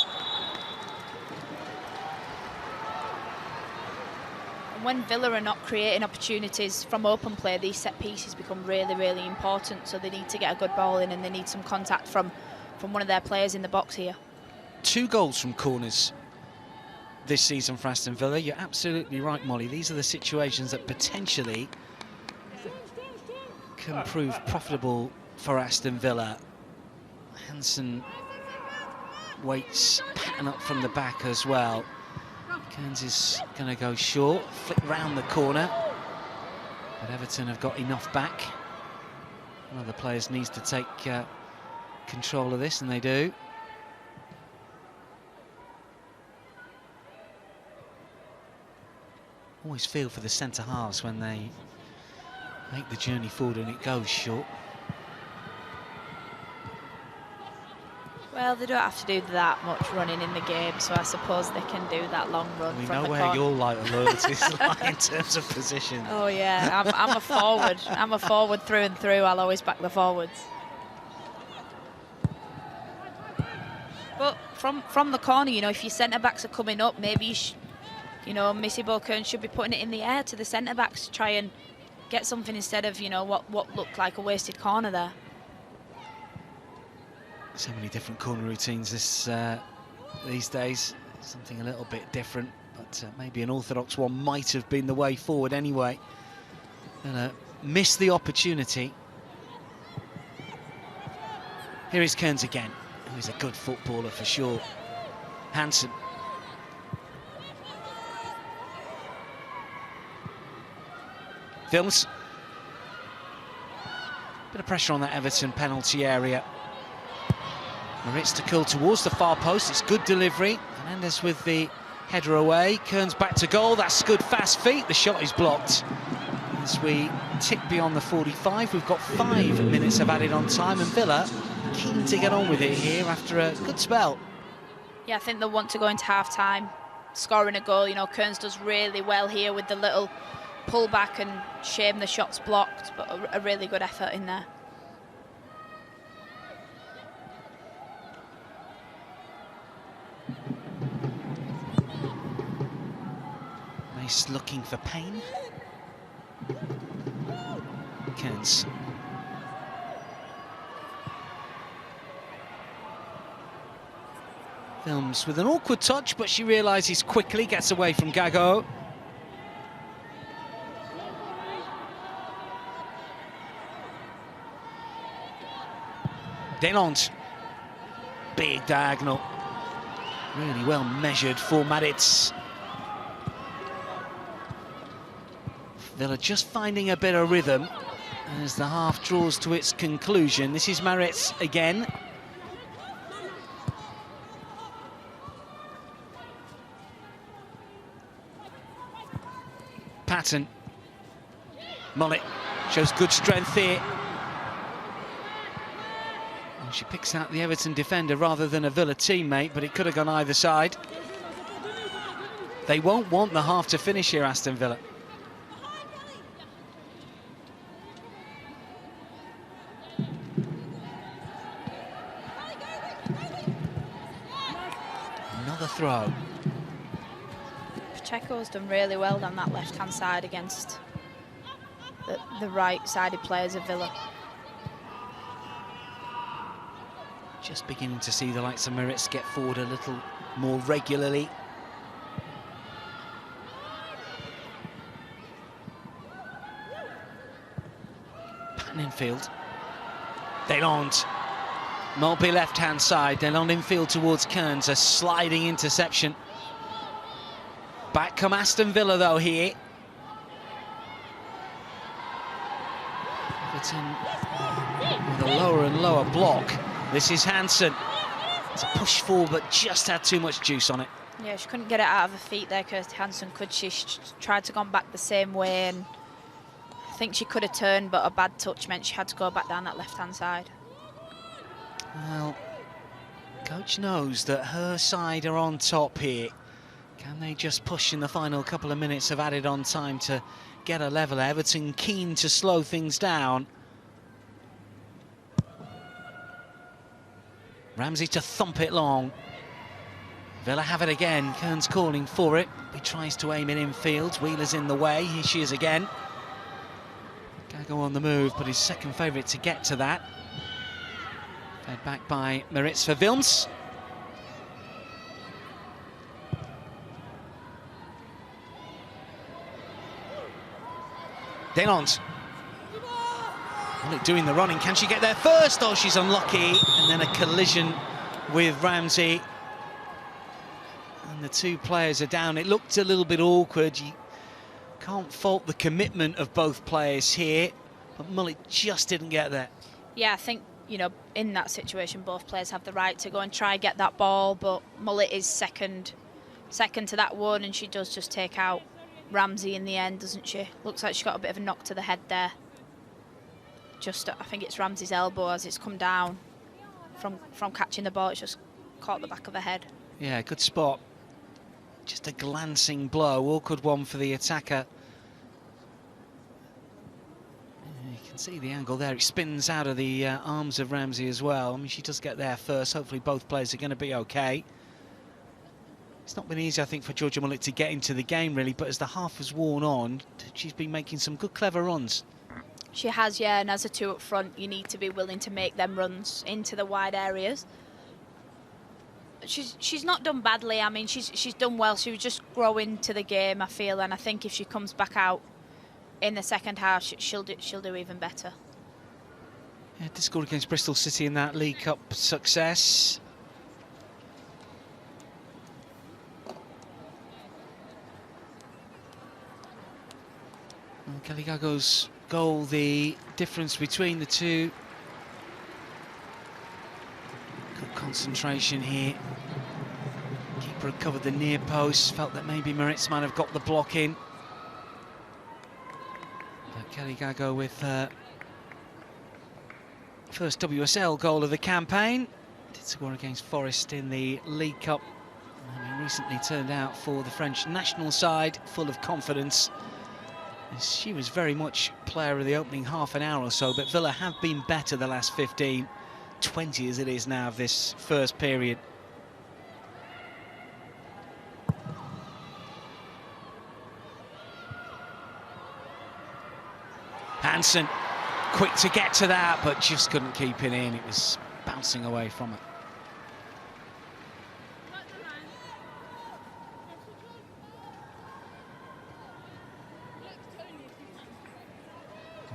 [SPEAKER 5] When Villa are not creating opportunities from open play, these set pieces become really, really important. So they need to get a good ball in, and they need some contact from one of their players in the box here.
[SPEAKER 1] 2 goals from corners this season for Aston Villa. You're absolutely right, Molly. These are the situations that potentially can prove profitable for Aston Villa. Hansen waits, pattern up from the back as well. Kearns is going to go short, flick round the corner, but Everton have got enough back. One of the players needs to take control of this, and they do. Always feel for the centre halves when they make the journey forward and it goes short.
[SPEAKER 5] Well, they don't have to do that much running in the game, so I suppose they can do that long run
[SPEAKER 1] We
[SPEAKER 5] from
[SPEAKER 1] know
[SPEAKER 5] the
[SPEAKER 1] where
[SPEAKER 5] corner.
[SPEAKER 1] your light and loyalties lie in terms of position.
[SPEAKER 5] Oh yeah, I'm a forward. I'm a forward through and through. I'll always back the forwards. But from the corner, you know, if your centre backs are coming up, maybe you know, Missy Kearns should be putting it in the air to the centre backs to try and get something instead of, you know, what looked like a wasted corner there.
[SPEAKER 1] So many different corner routines these days. Something a little bit different, but maybe an orthodox one might have been the way forward anyway. Missed the opportunity. Here is Kearns again, who's a good footballer for sure. Hansen. Films. Bit of pressure on that Everton penalty area. Maritz to curl towards the far post. It's good delivery. Hernandez with the header away. Kearns back to goal. That's good fast feet. The shot is blocked. As we tick beyond the 45, we've got 5 minutes of added on time, and Villa keen to get on with it here after a good spell.
[SPEAKER 5] Yeah, I think they want to go into half-time, scoring a goal. You know, Kearns does really well here with the little pull back, and shame the shot's blocked, but a really good effort in there.
[SPEAKER 1] Mace looking for pain. Kearns. Films with an awkward touch, but she realises quickly, gets away from Gago. Delonte. Big big diagonal. Really well measured for Maritz. Villa just finding a bit of rhythm as the half draws to its conclusion. This is Maritz again. Patton. Mullet shows good strength here. And she picks out the Everton defender rather than a Villa teammate, but it could have gone either side. They won't want the half to finish here, Aston Villa. Another throw.
[SPEAKER 5] Pacheco's done really well down that left-hand side against the right-sided players of Villa.
[SPEAKER 1] Just beginning to see the likes of Maritz get forward a little more regularly. Patton infield. Delonde. Mulby left-hand side. Delonde infield towards Kearns. A sliding interception. Back come Aston Villa though here. Everton with a lower and lower block. This is Hansen. It's a push forward, but just had too much juice on it.
[SPEAKER 5] Yeah, she couldn't get it out of her feet there, Kirsty Hansen, could she? She tried to go back the same way, and I think she could have turned, but a bad touch meant she had to go back down that left-hand side.
[SPEAKER 1] Well, coach knows that her side are on top here. Can they just push in the final couple of minutes of added on time to get a level? Everton keen to slow things down. Ramsey to thump it long. Villa have it again. Kearns calling for it. He tries to aim it infield. Wheeler's in the way. Here she is again. Gago on the move, but his second favourite to get to that. Fed back by Maritz for Wilms. Delonde. Doing the running, can she get there first? Oh, she's unlucky, and then a collision with Ramsey. And the two players are down. It looked a little bit awkward. You can't fault the commitment of both players here, but Mullet just didn't get there.
[SPEAKER 5] Yeah, I think, you know, in that situation, both players have the right to go and try get that ball, but Mullet is second to that one, and she does just take out Ramsey in the end, doesn't she? Looks like she got a bit of a knock to the head there. Just, I think it's Ramsey's elbow as it's come down from catching the ball. It's just caught the back of her head.
[SPEAKER 1] Yeah, good spot. Just a glancing blow. Awkward one for the attacker. You can see the angle there. It spins out of the arms of Ramsey as well. I mean, she does get there first. Hopefully both players are going to be okay. It's not been easy, I think, for Georgia Mullet to get into the game, really, but as the half has worn on, she's been making some good, clever runs.
[SPEAKER 5] She has, yeah, and as a two up front, you need to be willing to make them runs into the wide areas. She's not done badly. I mean, she's done well. She was just growing to the game, I feel, and I think if she comes back out in the second half, she'll do even better.
[SPEAKER 1] Yeah, did score against Bristol City in that League Cup success. Well, Kelly Gago's goal, the difference between the two. Good concentration here. Keeper had covered the near post, felt that maybe Maritz might have got the block in. But Kelly Gago with first WSL goal of the campaign. Did score against Forest in the League Cup. And he recently turned out for the French national side, full of confidence. She was very much player of the opening half an hour or so, but Villa have been better the last 15, 20 as it is now of this first period. Hansen, quick to get to that, but just couldn't keep it in. It was bouncing away from her.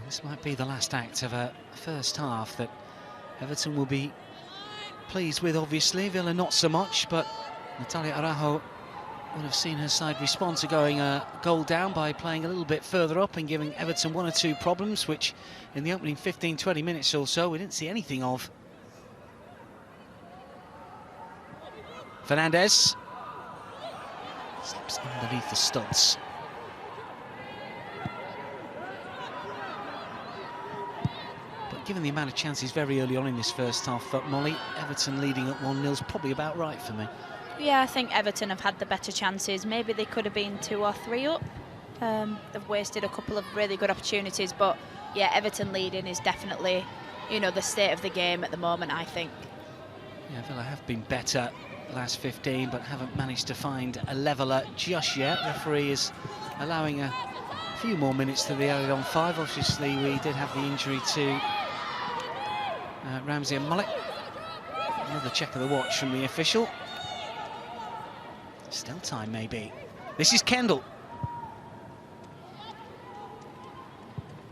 [SPEAKER 1] This might be the last act of a first half that Everton will be pleased with, obviously. Villa not so much, but Natalia Araujo would have seen her side respond to going a goal down by playing a little bit further up and giving Everton 1 or 2 problems, which in the opening 15-20 minutes or so we didn't see anything of. Fernandez slips underneath the studs. But given the amount of chances very early on in this first half, Molly, Everton leading at 1-0 is probably about right for me.
[SPEAKER 5] Yeah, I think Everton have had the better chances. Maybe they could have been 2 or 3 up. They've wasted a couple of really good opportunities, but yeah, Everton leading is definitely, you know, the state of the game at the moment, I think.
[SPEAKER 1] Yeah, Villa have been better last 15, but haven't managed to find a leveller just yet. Referee is allowing a few more minutes to the added on 5. Obviously, we did have the injury to Ramsey and Mullet. Another check of the watch from the official. Still time, maybe. This is Kendall.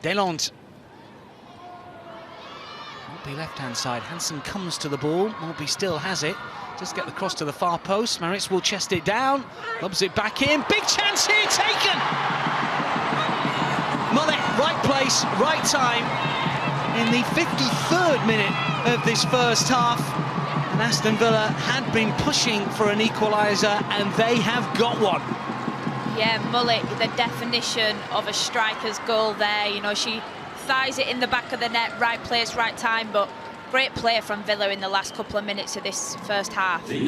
[SPEAKER 1] Delonde. Maltby left-hand side. Hansen comes to the ball. Maltby still has it. Just get the cross to the far post. Maritz will chest it down. Lobs it back in. Big chance here taken! Mullet, right place, right time. In the 53rd minute of this first half. And Aston Villa had been pushing for an equaliser, and they have got one.
[SPEAKER 5] Yeah, Mullet, the definition of a striker's goal there. You know, she thighs it in the back of the net, right place, right time, but great play from Villa in the last couple of minutes of this first half.
[SPEAKER 1] And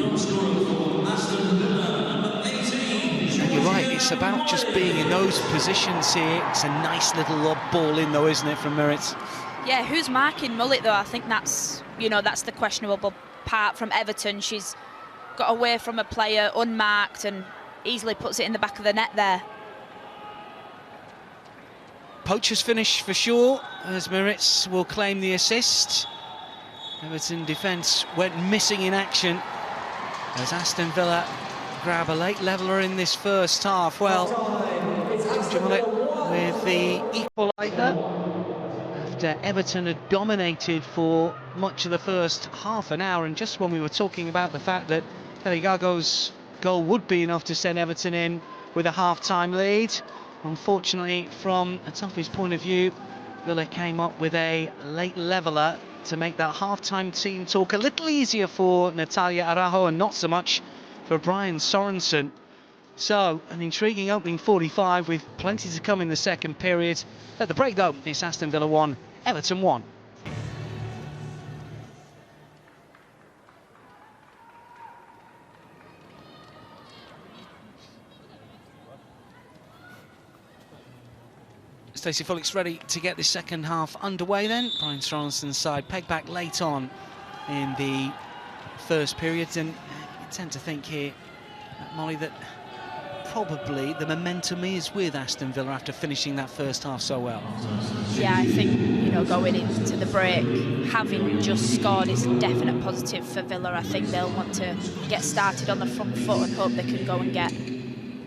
[SPEAKER 1] you're right, it's about just being in those positions here. It's a nice little lob ball in, though, isn't it, from Maritz?
[SPEAKER 5] Yeah, who's marking Mullet, though? I think that's, you know, that's the questionable part from Everton. She's got away from a player unmarked and easily puts it in the back of the net there.
[SPEAKER 1] Poacher's finish for sure, as Maritz will claim the assist. Everton defence went missing in action as Aston Villa grab a late leveller in this first half. Well, Mullet with the equaliser after Everton had dominated for much of the first half an hour, and just when we were talking about the fact that Gago's goal would be enough to send Everton in with a half-time lead, unfortunately, from a toughest point of view, Villa came up with a late leveller to make that half-time team talk a little easier for Natalia Araujo and not so much for Brian Sorensen. So, an intriguing opening 45 with plenty to come in the second period. At the break, though, it's Aston Villa 1, Everton 1. Stacey Fullock's ready to get the second half underway then. Brian Sorensen's side pegged back late on in the first period, and you tend to think here, Molly, that probably the momentum is with Aston Villa after finishing that first half so well.
[SPEAKER 5] Yeah, I think, you know, going into the break, having just scored is a definite positive for Villa. I think they'll want to get started on the front foot and hope they can go and get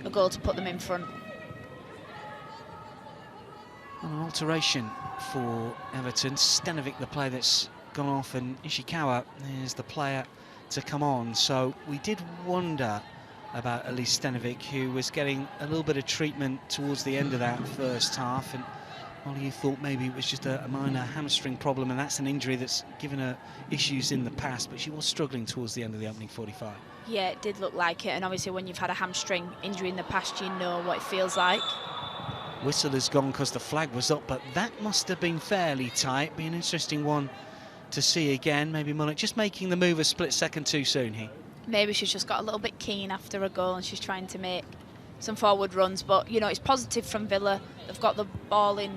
[SPEAKER 5] a goal to put them in front.
[SPEAKER 1] An alteration for Everton. Stenovic, the player that's gone off, and Ishikawa is the player to come on. So we did wonder about Elise Stenovic, who was getting a little bit of treatment towards the end of that first half, and well, you thought maybe it was just a minor hamstring problem, and that's an injury that's given her issues in the past, but she was struggling towards the end of the opening 45.
[SPEAKER 5] Yeah, it did look like it, and obviously when you've had a hamstring injury in the past, you know what it feels like.
[SPEAKER 1] Whistle has gone because the flag was up, but that must have been fairly tight. Be an interesting one to see again. Maybe Mullet just making the move a split second too soon here.
[SPEAKER 5] Maybe she's just got a little bit keen after a goal and she's trying to make some forward runs, but you know, it's positive from Villa. They've got the ball in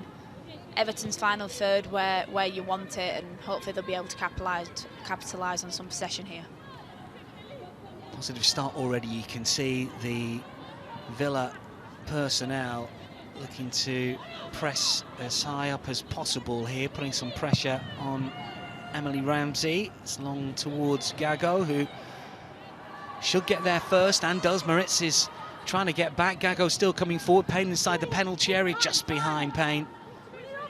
[SPEAKER 5] Everton's final third where you want it, and hopefully they'll be able to capitalise on some possession here.
[SPEAKER 1] Positive start already. You can see the Villa personnel looking to press as high up as possible here, putting some pressure on Emily Ramsey. It's long towards Gago, who should get there first, and does. Maritz is trying to get back. Gago still coming forward. Payne inside the penalty area, just behind Payne.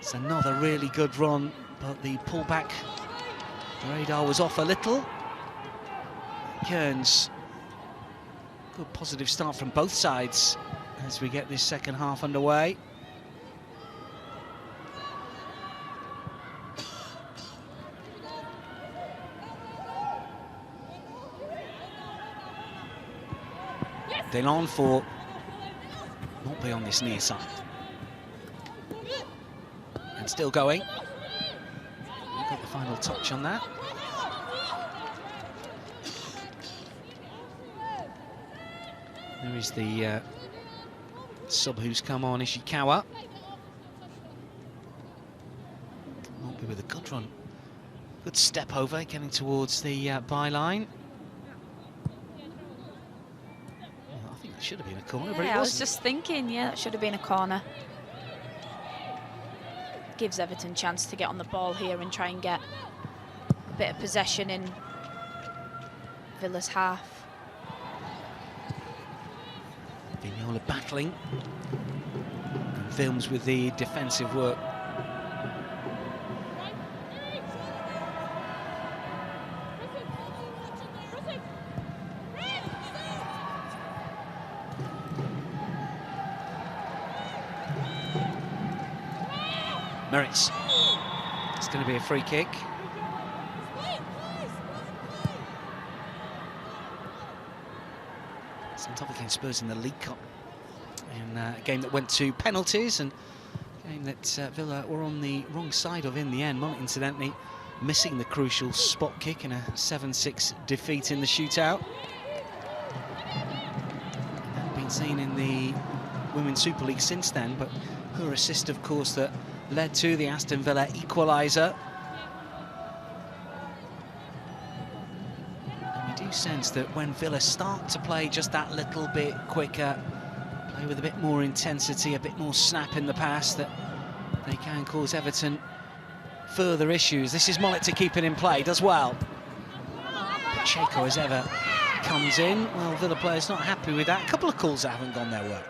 [SPEAKER 1] It's another really good run, but the pullback, the radar was off a little. Kearns. Good positive start from both sides as we get this second half underway. Delon for Maltby on this near side. And still going. Got the final touch on that. There is the sub who's come on, Ishikawa. Maltby with a good run. Good step over, getting towards the byline. I think that should have been a corner, but it wasn't.
[SPEAKER 5] I was just thinking, yeah, that should have been a corner. Gives Everton a chance to get on the ball here and try and get a bit of possession in Villa's half.
[SPEAKER 1] Vignola battling. And Films with the defensive work. Merits. It's going to be a free kick. It's on top against Spurs in the League Cup. In a game that went to penalties, and a game that Villa were on the wrong side of in the end. Mullet, incidentally, missing the crucial spot kick in a 7-6 defeat in the shootout. Hadn't been seen in the Women's Super League since then, but her assist, of course, that led to the Aston Villa equaliser. And we do sense that when Villa start to play just that little bit quicker, play with a bit more intensity, a bit more snap in the pass, that they can cause Everton further issues. This is Mollet to keep it in play, does well. Pacheco, as ever, comes in. Well, Villa players not happy with that. A couple of calls that haven't gone their way.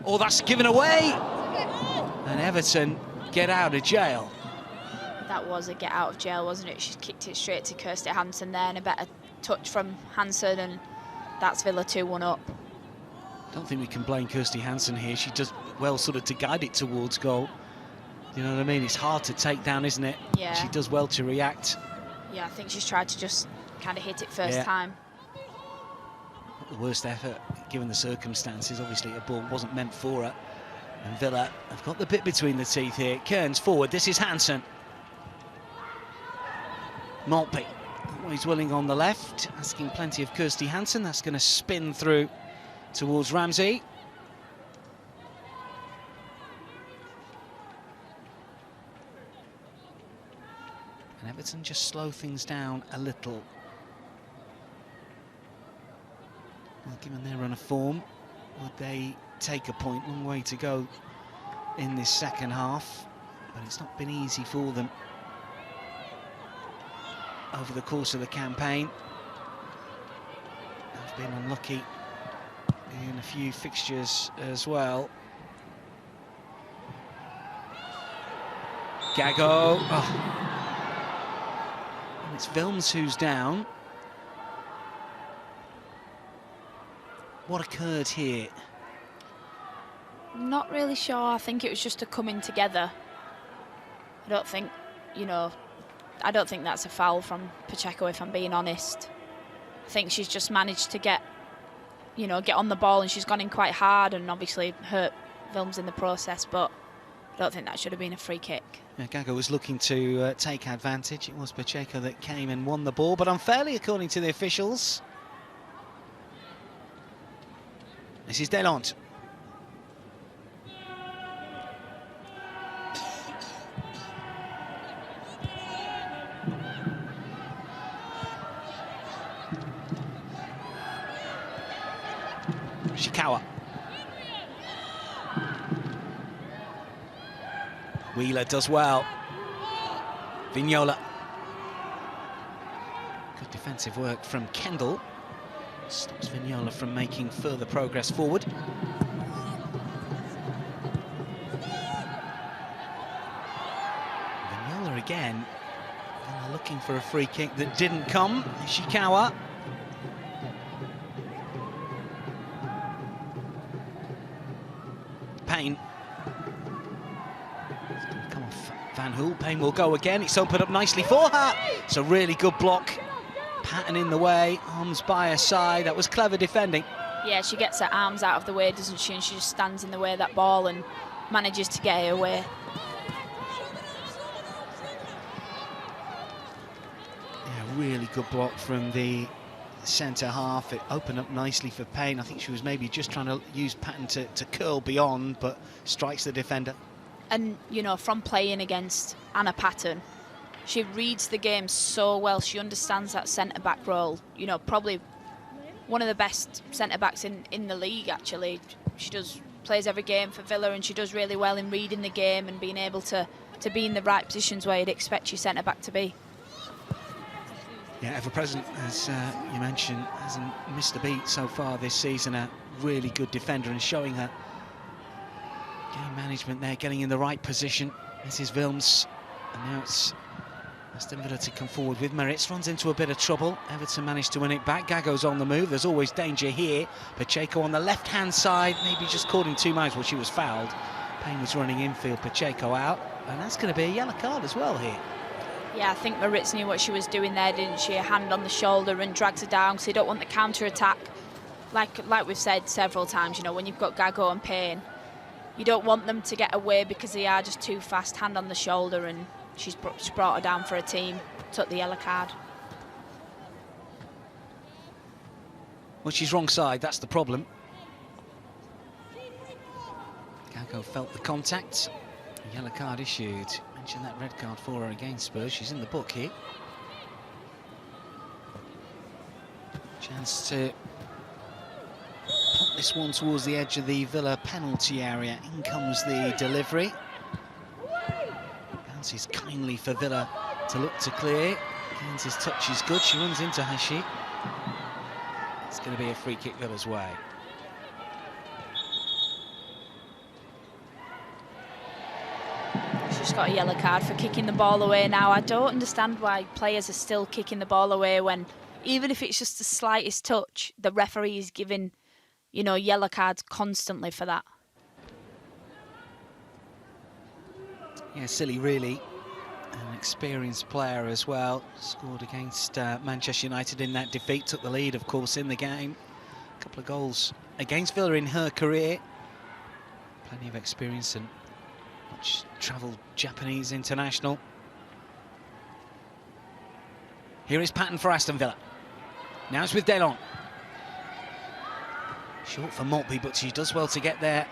[SPEAKER 1] Oh, that's given away! And Everton get out of jail.
[SPEAKER 5] That was a get out of jail, wasn't it? She kicked it straight to Kirsty Hansen there, and a better touch from Hansen, and that's Villa 2-1 up.
[SPEAKER 1] Don't think we can blame Kirsty Hansen here. She does well sort of to guide it towards goal. You know what I mean? It's hard to take down, isn't it?
[SPEAKER 5] Yeah.
[SPEAKER 1] She does well to react.
[SPEAKER 5] Yeah, I think she's tried to just kind of hit it first time.
[SPEAKER 1] Not the worst effort, given the circumstances. Obviously, a ball wasn't meant for her. And Villa have got the bit between the teeth here. Kearns forward, this is Hansen. Maltby, always willing on the left, asking plenty of Kirsty Hansen. That's going to spin through towards Ramsey. And Everton just slow things down a little. Well, given their run of form, would they take a point? Long way to go in this second half, but it's not been easy for them over the course of the campaign. They've been unlucky in a few fixtures as well. Gago. Oh. And it's Vilms who's down. What occurred here?
[SPEAKER 5] Not really sure. I think it was just a coming together. I don't think, you know, I don't think that's a foul from Pacheco, if I'm being honest. I think she's just managed to get, you know, get on the ball, and she's gone in quite hard and obviously hurt Vilms in the process, but I don't think that should have been a free kick.
[SPEAKER 1] Yeah, Gago was looking to take advantage. It was Pacheco that came and won the ball, but unfairly according to the officials. This is Delont. Ishikawa. Wheeler does well. Vignola. Good defensive work from Kendall. Stops Vignola from making further progress forward. Vignola again. looking for a free kick that didn't come. Ishikawa. Payne. It's going to come off Van Hool. Payne will go again. It's opened up nicely for her. It's a really good block. Patton in the way, arms by her side. That was clever defending.
[SPEAKER 5] Yeah, she gets her arms out of the way, doesn't she? And she just stands in the way of that ball and manages to get it away.
[SPEAKER 1] Yeah, really good block from the centre half. It opened up nicely for Payne. I think she was maybe just trying to use Patton to curl beyond, but strikes the defender.
[SPEAKER 5] And, you know, from playing against Anna Patton, she reads the game so well. She understands that centre-back role. You know, probably one of the best centre-backs in the league, actually. She plays every game for Villa, and she does really well in reading the game and being able to be in the right positions where you'd expect your centre-back to be.
[SPEAKER 1] Yeah, ever-present, as you mentioned, hasn't missed a beat so far this season. A really good defender and showing her game management there, getting in the right position. This is Wilms, and now it's Aston Villa to come forward with Meritz. Runs into a bit of trouble. Everton managed to win it back. Gago's on the move. There's always danger here. Pacheco on the left-hand side, maybe just caught in two minds. Well, she was fouled. Payne was running infield, Pacheco out, and that's going to be a yellow card as well here.
[SPEAKER 5] Yeah, I think Meritz knew what she was doing there, didn't she? A hand on the shoulder and drags her down because they don't want the counter-attack. Like we've said several times, you know, when you've got Gago and Payne, you don't want them to get away because they are just too fast. Hand on the shoulder, and she brought her down for a team, took the yellow card.
[SPEAKER 1] Well, she's wrong side, that's the problem. Gago felt the contact. A yellow card issued. Mentioned that red card for her against Spurs. She's in the book here. Chance to pop this one towards the edge of the Villa penalty area. In comes the delivery. Bounces kindly for Villa to look to clear. Gaines's touch is good. She runs into Hashi. It's going to be a free kick Villa's way.
[SPEAKER 5] She's got a yellow card for kicking the ball away now. I don't understand why players are still kicking the ball away when, even if it's just the slightest touch, the referee is giving, you know, yellow cards constantly for that.
[SPEAKER 1] Yeah, silly really. An experienced player as well. Scored against Manchester United in that defeat. Took the lead, of course, in the game. A couple of goals against Villa in her career. Plenty of experience and much travelled Japanese international. Here is Patton for Aston Villa. Now it's with Delon. Short for Maltby, but she does well to get there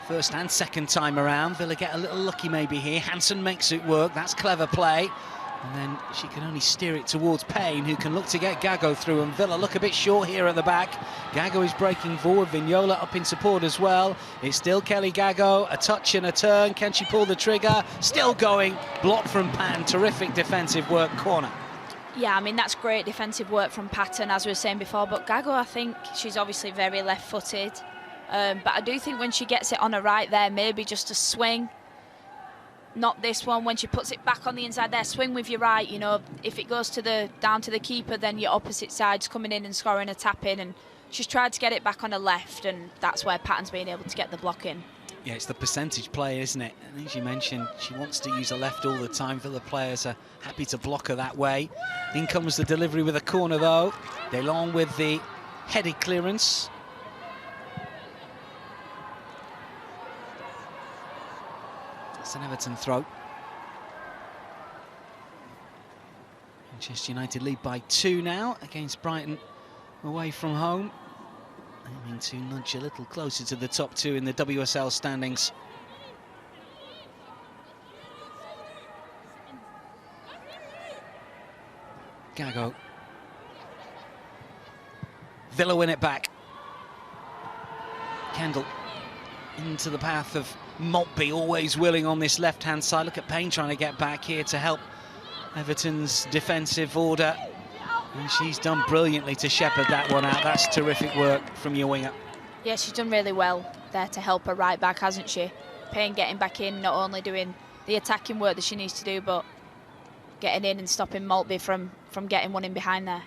[SPEAKER 1] first and second time around. Villa get a little lucky maybe here. Hansen makes it work. That's clever play. And then she can only steer it towards Payne, who can look to get Gago through. And Villa look a bit short here at the back. Gago is breaking forward. Vignola up in support as well. It's still Kelly Gago. A touch and a turn. Can she pull the trigger? Still going. Block from Patton. Terrific defensive work. Corner.
[SPEAKER 5] Yeah, I mean, that's great defensive work from Patton, as we were saying before. But Gago, I think she's obviously very left-footed. But I do think when she gets it on her right there, maybe just a swing. Not this one, when she puts it back on the inside there, swing with your right, you know, if it goes to down to the keeper, then your opposite side's coming in and scoring a tap in, and she's tried to get it back on her left, and that's where Patton's been able to get the block in.
[SPEAKER 1] Yeah, it's the percentage play, isn't it? And as you mentioned, she wants to use her left all the time. Villa players are happy to block her that way. In comes the delivery with a corner, though. Delon with the headed clearance. It's an Everton throw. Manchester United lead by 2 now against Brighton away from home. Aiming to nudge a little closer to the top 2 in the WSL standings. Gago. Villa win it back. Kendall into the path of Maltby, always willing on this left-hand side. Look at Payne trying to get back here to help Everton's defensive order. And she's done brilliantly to shepherd that one out. That's terrific work from your winger.
[SPEAKER 5] Yeah, she's done really well there to help her right back, hasn't she? Payne getting back in, not only doing the attacking work that she needs to do, but getting in and stopping Maltby from getting one in behind there.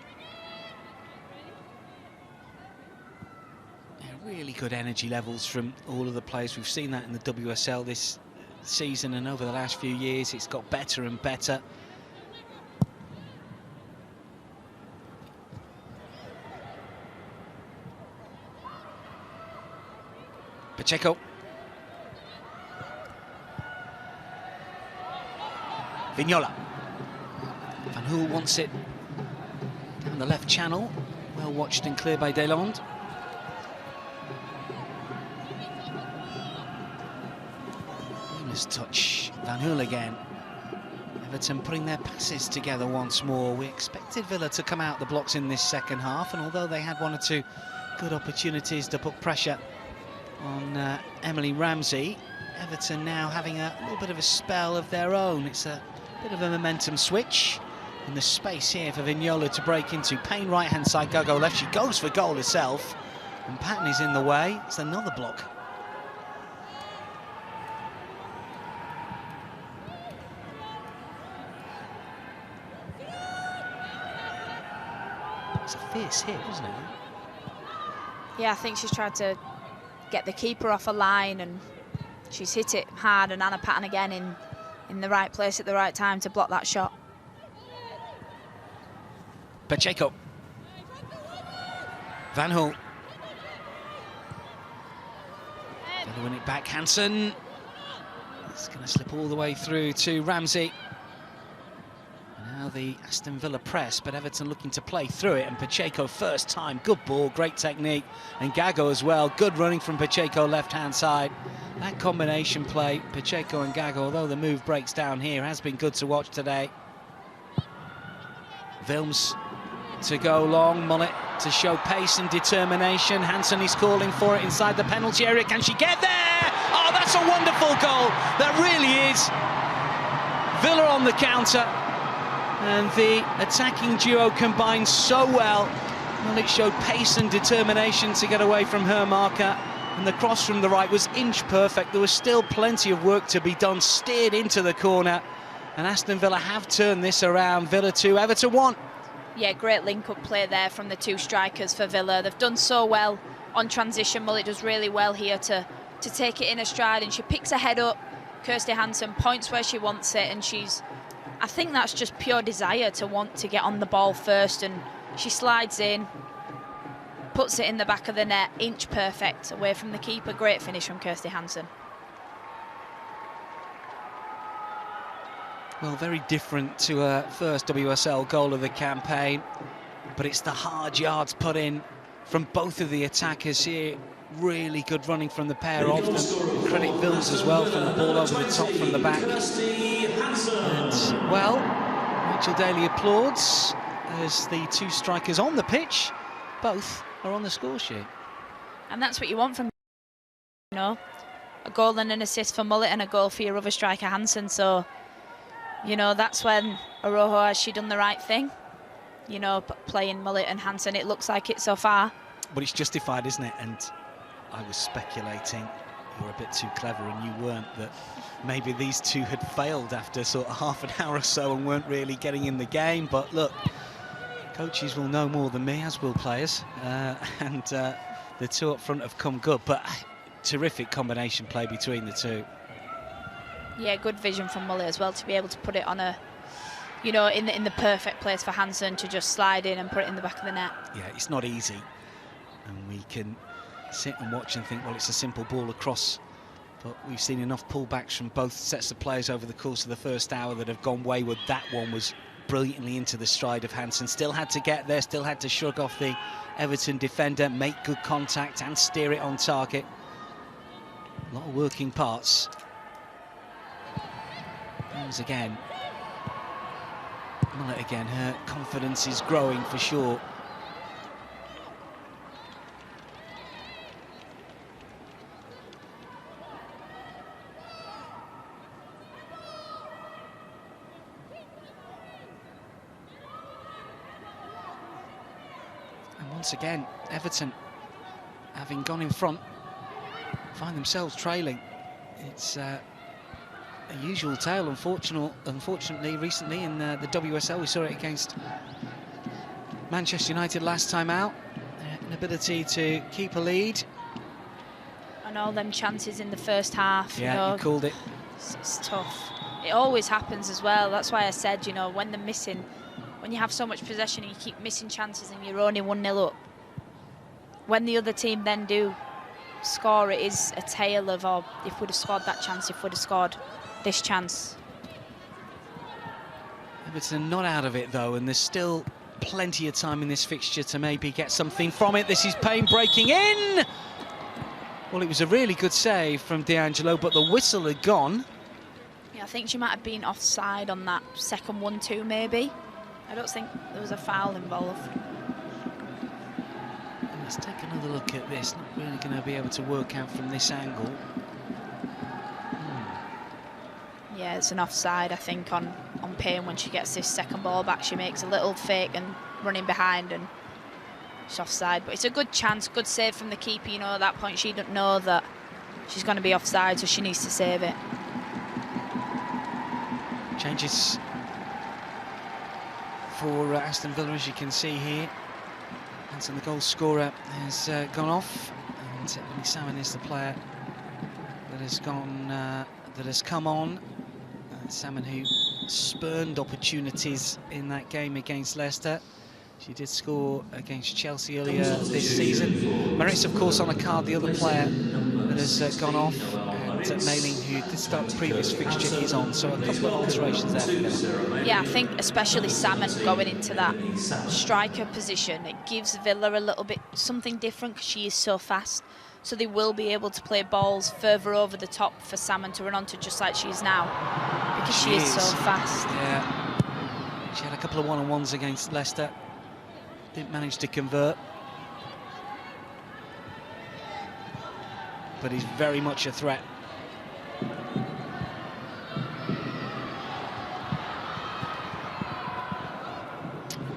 [SPEAKER 1] Yeah, really good energy levels from all of the players. We've seen that in the WSL this season, and over the last few years it's got better and better. Pacheco. Vignola. Van Hoel wants it down the left channel. Well watched and clear by Delande. Nice touch. Van Hoel again. Everton putting their passes together once more. We expected Villa to come out the blocks in this second half, and although they had one or two good opportunities to put pressure on Emily Ramsey, Everton now having a little bit of a spell of their own. It's a bit of a momentum switch, and the space here for Vignola to break into. Payne right-hand side, Gago left. She goes for goal herself, and Patton is in the way. It's another block. It's a fierce hit, isn't it?
[SPEAKER 5] Yeah, I think she's tried to get the keeper off a line, and she's hit it hard, and Anna Patton again in the right place at the right time to block that shot.
[SPEAKER 1] Pacheco. Van Hoel. Gonna win it back, Hansen. It's going to slip all the way through to Ramsey. Now the Aston Villa press, but Everton looking to play through it, and Pacheco first time, good ball, great technique, and Gago as well, good running from Pacheco left-hand side. That combination play, Pacheco and Gago, although the move breaks down here, has been good to watch today. Wilms to go long, Mullet to show pace and determination. Hansen is calling for it inside the penalty area. Can she get there? Oh, that's a wonderful goal. That really is. Villa on the counter. And the attacking duo combined so well. Mullet showed pace and determination to get away from her marker. And the cross from the right was inch perfect. There was still plenty of work to be done. Steered into the corner. And Aston Villa have turned this around. Villa 2, Everton 1.
[SPEAKER 5] Yeah, great link-up play there from the two strikers for Villa. They've done so well on transition. Mullet does really well here to take it in a stride, and she picks her head up. Kirsty Hansen points where she wants it, and I think that's just pure desire to want to get on the ball first, and she slides in, puts it in the back of the net, inch perfect, away from the keeper. Great finish from Kirsty Hansen.
[SPEAKER 1] Well, very different to her first WSL goal of the campaign, but it's the hard yards put in from both of the attackers here. Really good running from the pair of them. Credit Wills as well from the ball over the top from the back. And, well, Rachel Daly applauds as the two strikers on the pitch, both are on the score sheet.
[SPEAKER 5] And that's what you want from, you know, a goal and an assist for Mullet and a goal for your other striker Hansen. So, you know, that's when Arojo, has she done the right thing? You know, playing Mullet and Hansen, it looks like it so far.
[SPEAKER 1] But it's justified, isn't it? And I was speculating, you're a bit too clever and you weren't, that maybe these two had failed after sort of half an hour or so and weren't really getting in the game. But look, coaches will know more than me, as will players. And the two up front have come good, but terrific combination play between the two.
[SPEAKER 5] Yeah, good vision from Mullet as well to be able to put it on a, you know, in the perfect place for Hansen to just slide in and put it in the back of the net.
[SPEAKER 1] Yeah, it's not easy. And we can sit and watch and think, well, it's a simple ball across. But we've seen enough pullbacks from both sets of players over the course of the first hour that have gone wayward. That one was brilliantly into the stride of Hansen. Still had to get there, still had to shrug off the Everton defender, make good contact and steer it on target. A lot of working parts. Once again, Mullet again, her confidence is growing for sure. And once again, Everton, having gone in front, find themselves trailing. It's a usual tale, unfortunately, recently in the WSL. We saw it against Manchester United last time out. An ability to keep a lead.
[SPEAKER 5] And all them chances in the first half.
[SPEAKER 1] Yeah, you called it.
[SPEAKER 5] It's tough. It always happens as well. That's why I said, you know, when they're missing, when you have so much possession and you keep missing chances and you're only 1-0 up, when the other team then do score, it is a tale of, oh, if we'd have scored that chance, if we'd have scored this chance.
[SPEAKER 1] Everton not out of it, though, and there's still plenty of time in this fixture to maybe get something from it. This is Payne breaking in! Well, it was a really good save from D'Angelo, but the whistle had gone.
[SPEAKER 5] Yeah, I think she might have been offside on that second 1-2, maybe. I don't think there was a foul involved.
[SPEAKER 1] Let's take another look at this. Not really going to be able to work out from this angle.
[SPEAKER 5] Yeah, it's an offside, I think, on Payne when she gets this second ball back. She makes a little fake and running behind, and she's offside. But it's a good chance, good save from the keeper. You know, at that point, she doesn't know that she's going to be offside, so she needs to save it.
[SPEAKER 1] Changes for Aston Villa, as you can see here. Hansen, the goal scorer, has gone off, and Emily Salmon is the player that has gone, that has come on. Salmon, who spurned opportunities in that game against Leicester. She did score against Chelsea earlier this season. Maritz, of course, on a card, the other player that has gone off. And Mailing, who did start the previous fixture, is on. So a couple of alterations there.
[SPEAKER 5] Yeah, I think especially Salmon going into that striker position, it gives Villa a little bit something different because she is so fast. So they will be able to play balls further over the top for Salmon to run onto, just like she is now, because she is so fast.
[SPEAKER 1] Yeah, she had a couple of one-on-ones against Leicester. Didn't manage to convert. But he's very much a threat.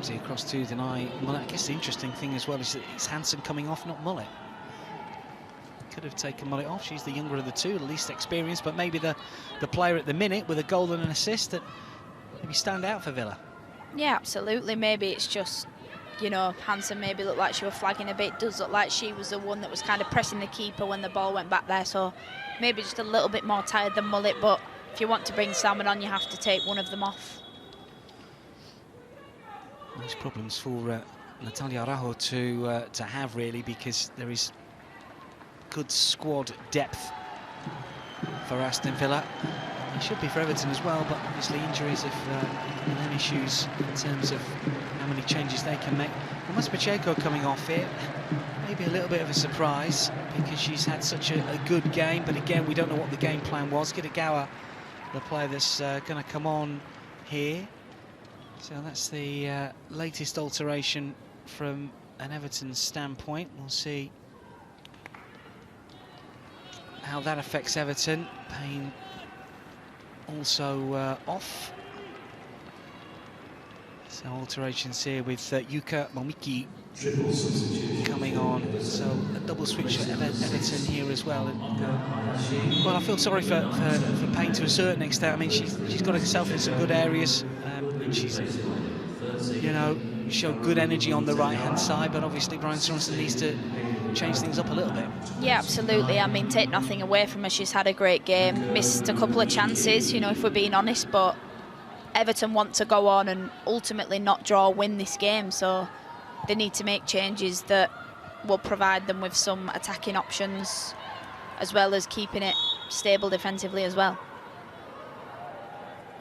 [SPEAKER 1] See, across to deny Mullet. I guess the interesting thing as well is that it's Hansen coming off, not Mullet. Could have taken Mullet off. She's the younger of the two, the least experienced, but maybe the player at the minute with a goal and an assist that maybe stand out for Villa.
[SPEAKER 5] Yeah, absolutely. Maybe it's just, you know, Hansen maybe looked like she was flagging a bit. Does look like she was the one that was kind of pressing the keeper when the ball went back there. So maybe just a little bit more tired than Mullet. But if you want to bring Salmon on, you have to take one of them off.
[SPEAKER 1] Nice problems for Natalia Araujo to have, really, because there is good squad depth for Aston Villa. It should be for Everton as well, but obviously injuries have been issues in terms of how many changes they can make. Almost Pacheco coming off here, maybe a little bit of a surprise because she's had such a good game, but again, we don't know what the game plan was. Kitagawa, the player that's going to come on here. So that's the latest alteration from an Everton standpoint. We'll see how that affects Everton. Payne also off. So alterations here with Yuka Momiki coming on. So a double switch for Everton here as well. And, well, I feel sorry for Payne to a certain extent. I mean, she's got herself in some good areas. And she's, you know, showed good energy on the right-hand side, but obviously Brian Sorensen needs to change things up a little bit. Yeah,
[SPEAKER 5] absolutely. I mean, take nothing away from her. She's had a great game, missed a couple of chances, you know, if we're being honest, but Everton want to go on and ultimately not draw, win this game, so they need to make changes that will provide them with some attacking options as well as keeping it stable defensively as well.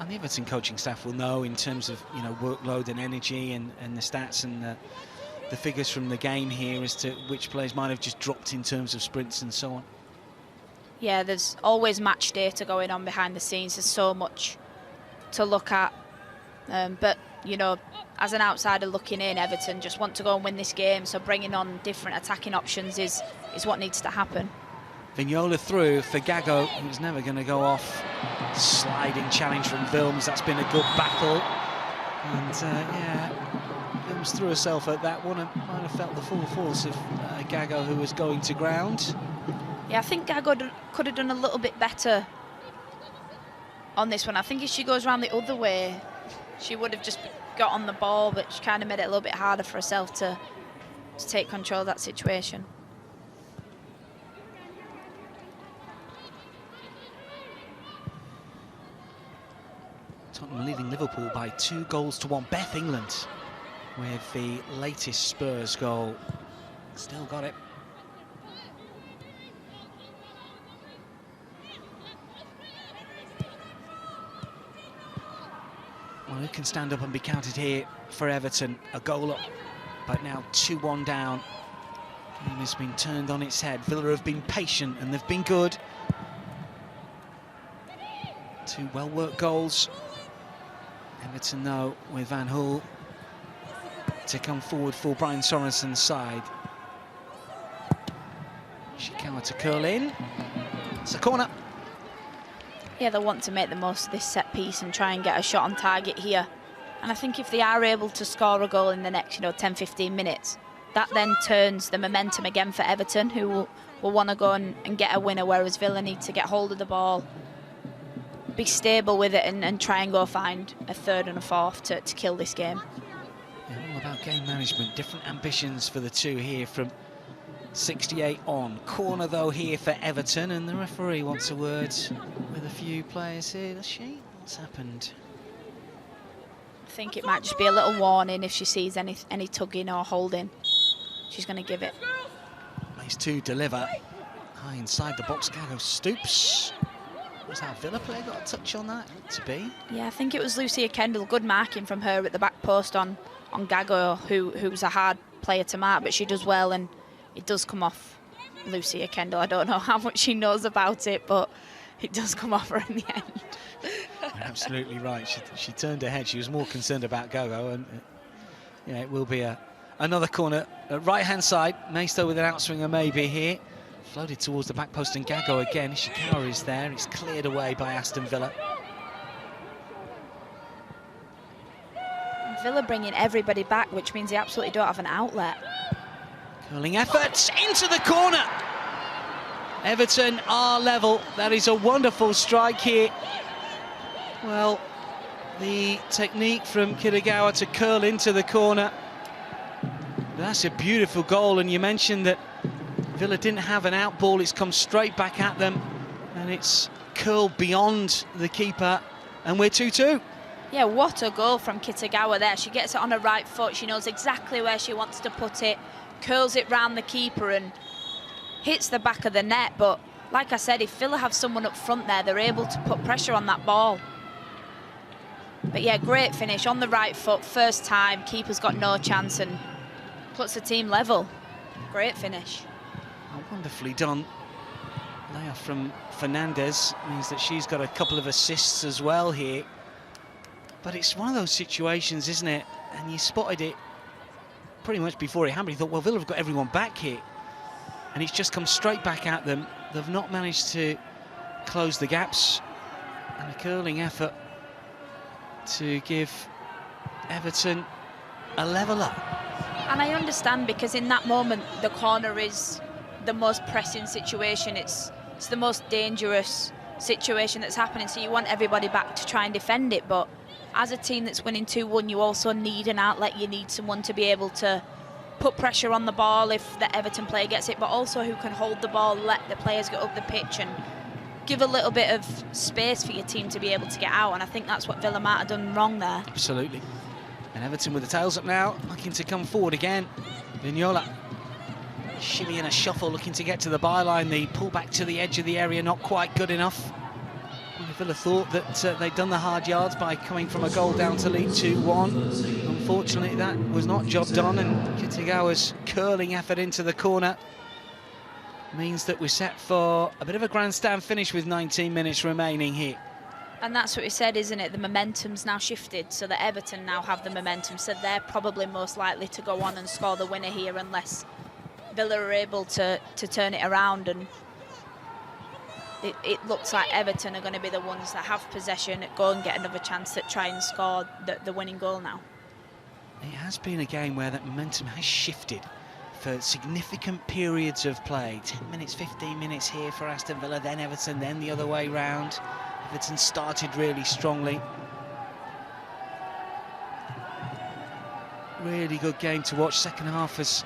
[SPEAKER 1] And the Everton coaching staff will know in terms of, you know, workload and energy and the stats and the figures from the game here as to which players might have just dropped in terms of sprints and so on.
[SPEAKER 5] Yeah, there's always match data going on behind the scenes. There's so much to look at. But, you know, as an outsider looking in, Everton just want to go and win this game. So bringing on different attacking options is what needs to happen.
[SPEAKER 1] Vignola through for Gago, who's never going to go off. Sliding challenge from Wilms. That's been a good battle. And, yeah, Wilms threw herself at that one and might have felt the full force of Gago, who was going to ground.
[SPEAKER 5] Yeah, I think Gago could have done a little bit better on this one. I think if she goes around the other way, she would have just got on the ball, but she kind of made it a little bit harder for herself to take control of that situation.
[SPEAKER 1] Tottenham leading Liverpool by 2-1. Beth England with the latest Spurs goal. Still got it. Well, who can stand up and be counted here for Everton? A goal up, but now 2-1 down. Game has been turned on its head. Villa have been patient and they've been good. 2 well-worked goals. Everton, though, with Van Hool to come forward for Brian Sorensen's side. Ishikawa to curl in. It's a corner.
[SPEAKER 5] Yeah, they want to make the most of this set piece and try and get a shot on target here. And I think if they are able to score a goal in the next, 10-15 minutes, that then turns the momentum again for Everton, who will want to go and get a winner, whereas Villa need to get hold of the ball, be stable with it, and try and go find a third and a fourth to kill this game.
[SPEAKER 1] Yeah, all about game management. Different ambitions for the two here from 68 on. Corner, though, here for Everton, and the referee wants a word with a few players here. Does she? What's happened?
[SPEAKER 5] I think it might just be a little warning if she sees any tugging or holding. She's going to give it.
[SPEAKER 1] Nice to deliver. High inside the box, Gago stoops. Was that a Villa player got a touch on that? To be?
[SPEAKER 5] Yeah, I think it was Lucia Kendall. Good marking from her at the back post on Gago, who's a hard player to mark, but she does well, and it does come off Lucia Kendall. I don't know how much she knows about it, but it does come off her in the end.
[SPEAKER 1] You're absolutely right. She turned her head. She was more concerned about Gago, and yeah, it will be another corner. Right-hand side, Maisto with an outswinger maybe here. Floated towards the back post, and Gago again. Ishikawa is there. It's cleared away by Aston Villa.
[SPEAKER 5] Villa bringing everybody back, which means they absolutely don't have an outlet.
[SPEAKER 1] Curling effort into the corner. Everton are level. That is a wonderful strike here. Well, the technique from Kitagawa to curl into the corner. That's a beautiful goal, and you mentioned that Villa didn't have an out ball. It's come straight back at them, and it's curled beyond the keeper, and we're 2-2.
[SPEAKER 5] Yeah, what a goal from Kitagawa there. She gets it on her right foot. She knows exactly where she wants to put it, curls it round the keeper and hits the back of the net. But like I said, if Villa have someone up front there, they're able to put pressure on that ball. But yeah, great finish on the right foot, first time. Keeper's got no chance and puts the team level. Great finish.
[SPEAKER 1] Oh, wonderfully done. Layoff from Fernandez means that she's got a couple of assists as well here. But it's one of those situations, isn't it? And you spotted it pretty much before it happened. You thought, well, Villa have got everyone back here. And it's just come straight back at them. They've not managed to close the gaps. And a curling effort to give Everton a level up.
[SPEAKER 5] And I understand, because in that moment, the corner is the most pressing situation. It's the most dangerous situation that's happening. So you want everybody back to try and defend it. But as a team that's winning 2-1, you also need an outlet. You need someone to be able to put pressure on the ball if the Everton player gets it, but also who can hold the ball, let the players get up the pitch and give a little bit of space for your team to be able to get out. And I think that's what Villa might have done wrong there.
[SPEAKER 1] Absolutely. And Everton with the tails up now, looking to come forward again. Vignola, shimmy and a shuffle, looking to get to the byline. The pull back to the edge of the area, not quite good enough. Villa thought that they'd done the hard yards by coming from a goal down to lead 2-1. Unfortunately, that was not job done, and Kitagawa's curling effort into the corner means that we're set for a bit of a grandstand finish with 19 minutes remaining here.
[SPEAKER 5] And that's what we said, isn't it? The momentum's now shifted, so that Everton now have the momentum, so they're probably most likely to go on and score the winner here unless Villa are able to turn it around. And it looks like Everton are going to be the ones that have possession, go and get another chance to try and score the winning goal now.
[SPEAKER 1] It has been a game where that momentum has shifted for significant periods of play. 10 minutes, 15 minutes here for Aston Villa, then Everton, then the other way round. Everton started really strongly. Really good game to watch. Second half has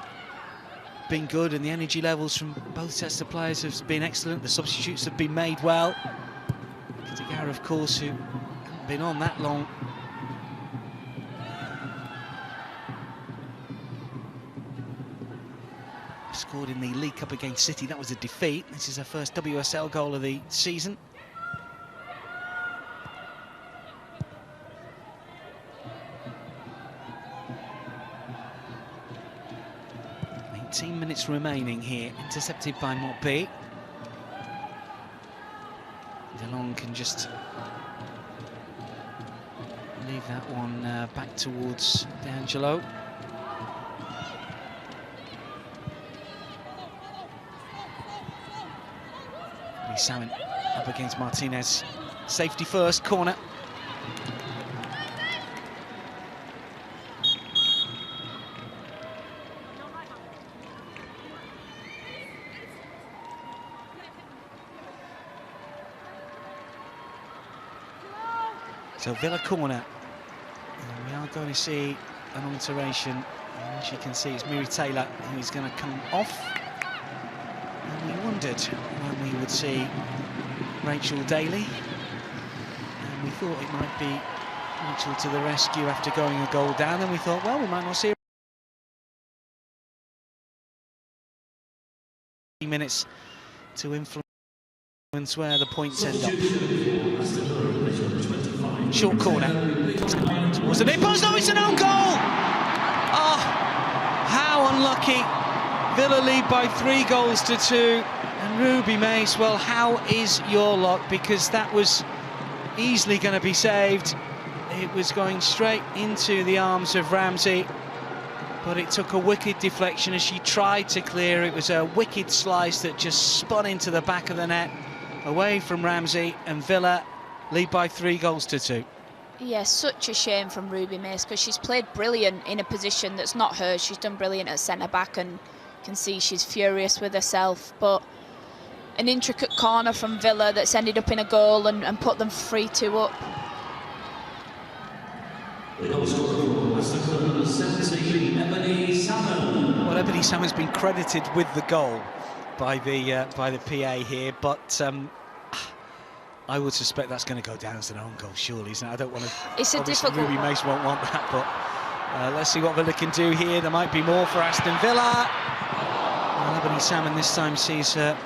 [SPEAKER 1] been good, and the energy levels from both sets of players have been excellent. The substitutes have been made well. Kadagara, of course, who hasn't been on that long. Scored in the League Cup against City. That was a defeat. This is her first WSL goal of the season. Minutes remaining here, intercepted by Montby. DeLong can just leave that one back towards D'Angelo. Salmon up against Martinez. Safety first, corner. So Villa corner, and we are going to see an alteration. And as you can see, it's Miri Taylor who's going to come off. And we wondered when we would see Rachel Daly, and we thought it might be Rachel to the rescue after going a goal down. And we thought, well, we might not see minutes to influence where the points end up. Short corner towards the near post. Oh, it's an own goal! Oh, how unlucky. Villa lead by 3-2. And Ruby Mace, well, how is your luck? Because that was easily going to be saved. It was going straight into the arms of Ramsey, but it took a wicked deflection as she tried to clear. It was a wicked slice that just spun into the back of the net, away from Ramsey, and Villa lead by 3-2.
[SPEAKER 5] Yeah, such a shame from Ruby Mace, because she's played brilliant in a position that's not hers. She's done brilliant at centre-back, and you can see she's furious with herself. But an intricate corner from Villa that's ended up in a goal and put them 3-2 up.
[SPEAKER 1] Well, Ebony Salmon's been credited with the goal by the PA here, but I would suspect that's going to go down as an own goal, surely, isn't it? I don't want to...
[SPEAKER 5] It's a difficult
[SPEAKER 1] Ruby Mace won't want that, but let's see what Villa can do here. There might be more for Aston Villa. Well, Ebony Salmon this time sees her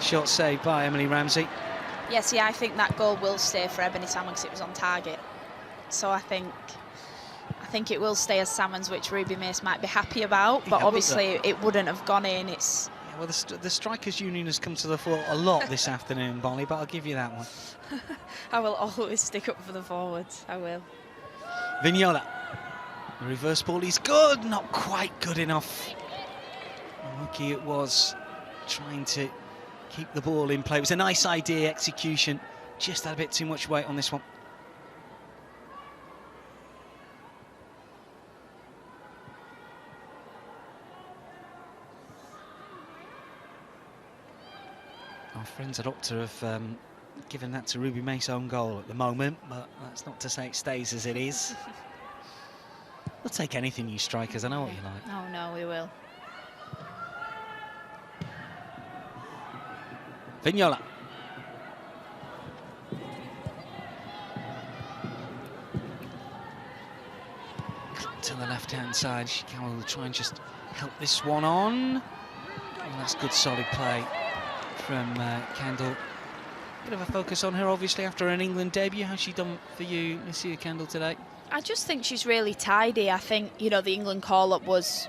[SPEAKER 1] shot saved by Emily Ramsey.
[SPEAKER 5] Yes, yeah, I think that goal will stay for Ebony Salmon because it was on target. So I think it will stay as Salmon's, which Ruby Mace might be happy about, but obviously it wouldn't have gone in. It's...
[SPEAKER 1] Well, the Strikers Union has come to the fore a lot this afternoon, Bonnie, but I'll give you that one.
[SPEAKER 5] I will always stick up for the forwards, I will.
[SPEAKER 1] Vignola. The reverse ball is good, not quite good enough. Lucky it was, trying to keep the ball in play. It was a nice idea, execution. Just had a bit too much weight on this one. Our friends at Opta have given that to Ruby Mace own goal at the moment, but that's not to say it stays as it is. We'll take anything, you strikers, I know what you like.
[SPEAKER 5] Oh no, we will.
[SPEAKER 1] Vignola. To the left-hand side, Shikawa will try and just help this one on. Oh, that's good solid play from Kendall. Bit of a focus on her, obviously, after an England debut. How's she done for you, Lucia Kendall, today?
[SPEAKER 5] I just think she's really tidy. I think, you know, the England call-up was...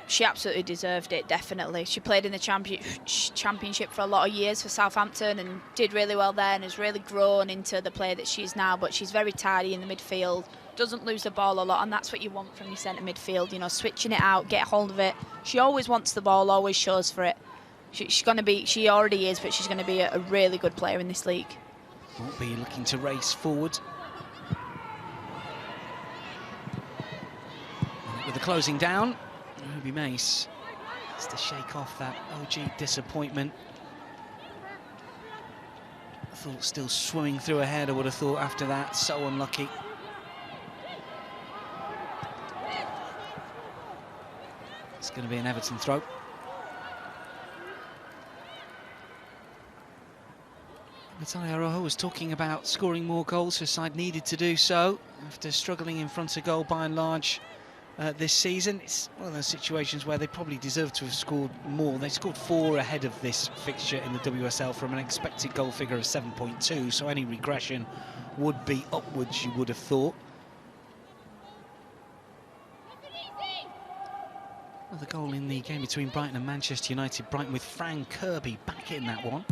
[SPEAKER 5] She absolutely deserved it, definitely. She played in the championship for a lot of years for Southampton and did really well there and has really grown into the player that she is now. But she's very tidy in the midfield, doesn't lose the ball a lot, and that's what you want from your centre midfield, you know, switching it out, get hold of it. She always wants the ball, always shows for it. She's going to be, she already is, but she's going to be a really good player in this league.
[SPEAKER 1] Won't be looking to race forward. And with the closing down, Ruby Mace has to shake off that OG disappointment. thought still swimming through her head, I would have thought, after that. So unlucky. It's going to be an Everton throw. Natalia Rojo was talking about scoring more goals. Her side needed to do so after struggling in front of goal by and large this season. It's one of those situations where they probably deserve to have scored more. They scored 4 ahead of this fixture in the WSL from an expected goal figure of 7.2, so any regression would be upwards, you would have thought. Another goal in the game between Brighton and Manchester United. Brighton with Fran Kirby back in that one.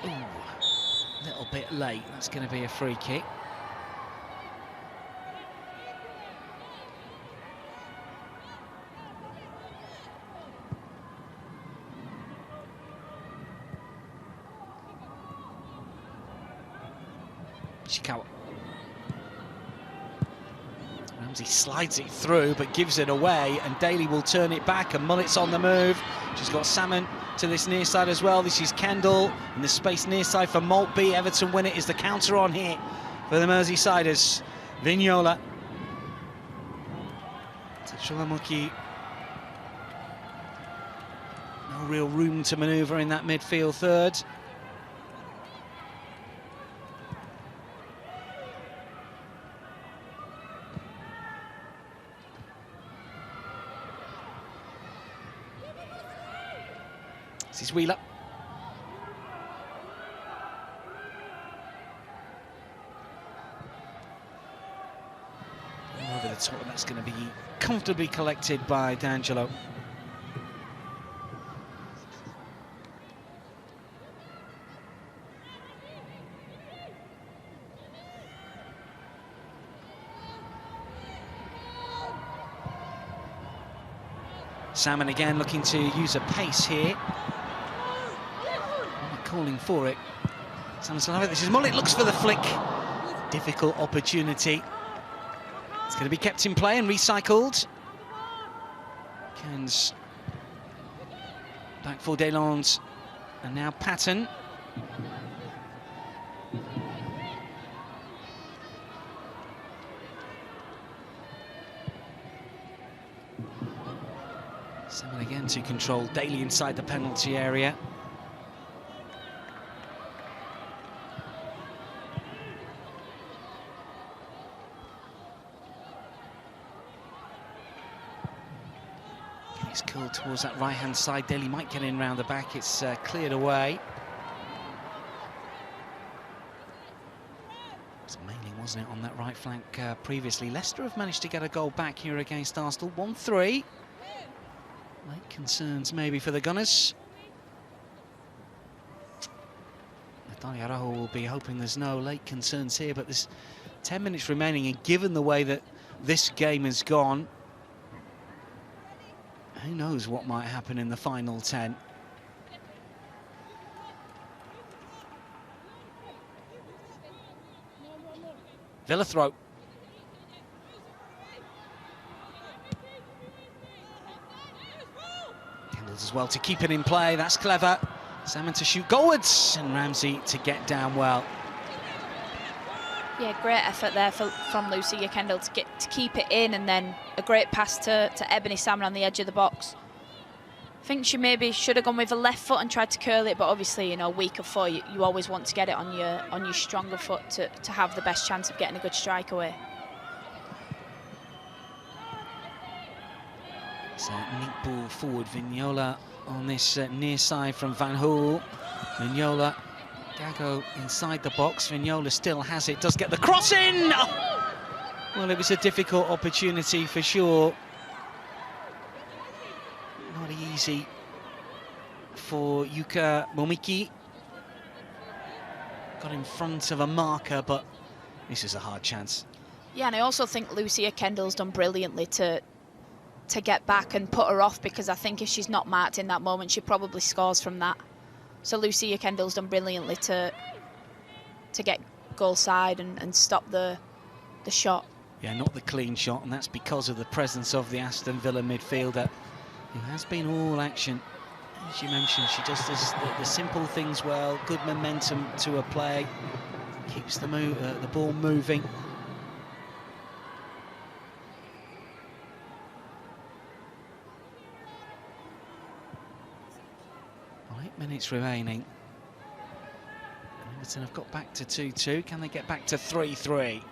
[SPEAKER 1] Ooh, a little bit late. That's going to be a free kick. Ishikawa. Ramsey slides it through but gives it away, and Daly will turn it back, and Mullet's on the move. She's got Salmon to this near side as well. This is Kendall in the space near side for Maltby. Everton win it. Is the counter on here for the Merseysiders. Vignola to Chulamuki. No real room to manoeuvre in that midfield third. This is Wheeler. Over the top, and that's going to be comfortably collected by D'Angelo. Salmon again looking to use a pace here. Calling for it. Salmon's gonna have it. This is Mullet, looks for the flick. Difficult opportunity. It's going to be kept in play and recycled. Cairns back for Deslandes, and now Patton. Salmon again to control Daly inside the penalty area. It's curled towards that right-hand side. Daly might get in round the back. It's cleared away. It was mainly, wasn't it, on that right flank previously. Leicester have managed to get a goal back here against Arsenal. 1-3. Late concerns maybe for the Gunners. Natalia Rojo will be hoping there's no late concerns here, but there's 10 minutes remaining, and given the way that this game has gone, who knows what might happen in the final 10. Villa throw. Kendall's as well to keep it in play. That's clever. Salmon to shoot goalwards, and Ramsey to get down well.
[SPEAKER 5] Yeah, great effort there from Lucia Kendall to keep it in, and then a great pass to Ebony Salmon on the edge of the box. I think she maybe should have gone with a left foot and tried to curl it, but obviously, you know, weaker foot, you always want to get it on your stronger foot to have the best chance of getting a good strike away.
[SPEAKER 1] It's a neat ball forward. Vignola on this near side from Van Hool. Vignola. Gago inside the box. Vignola still has it, does get the cross in! Oh! Well, it was a difficult opportunity for sure. Not easy for Yuka Momiki. Got in front of a marker, but this is a hard chance.
[SPEAKER 5] Yeah, and I also think Lucia Kendall's done brilliantly to get back and put her off, because I think if she's not marked in that moment, she probably scores from that. So Lucia Kendall's done brilliantly to get goal side and stop the shot.
[SPEAKER 1] Yeah, not the clean shot, and that's because of the presence of the Aston Villa midfielder, who has been all action As you mentioned, she just does the simple things well, good momentum to her play, keeps the ball moving. 8 minutes remaining. Everton have got back to 2-2. Can they get back to 3-3?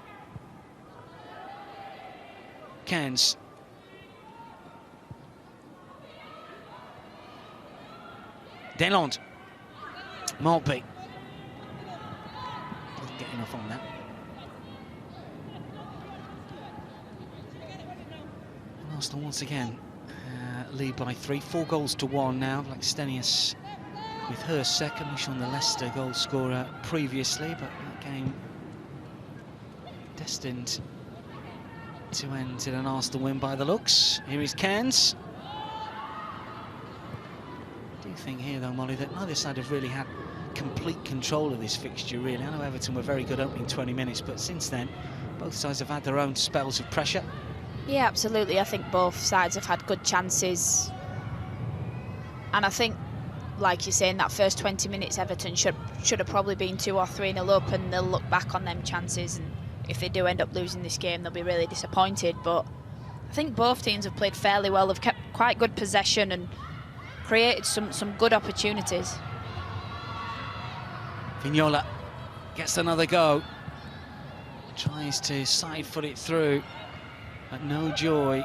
[SPEAKER 1] Cairns. Delande. Maltby. Doesn't get enough on that. And Arsenal once again lead by 3. 4 goals to 1 now. Blackstenius with her second. We saw the Leicester goal scorer previously, but that game destined to end in an Arsenal win by the looks. Here is Cairns. I do think here, though, Molly, that neither side have really had complete control of this fixture, really. I know Everton were very good opening 20 minutes, but since then, both sides have had their own spells of pressure.
[SPEAKER 5] Yeah, absolutely. I think both sides have had good chances. And I think, like you say, in that first 20 minutes, Everton should have probably been 2 or 3-0 up, and they'll look back on them chances, and if they do end up losing this game, they'll be really disappointed. But I think both teams have played fairly well. They've kept quite good possession and created some good opportunities.
[SPEAKER 1] Vignola gets another go. Tries to side foot it through, but no joy.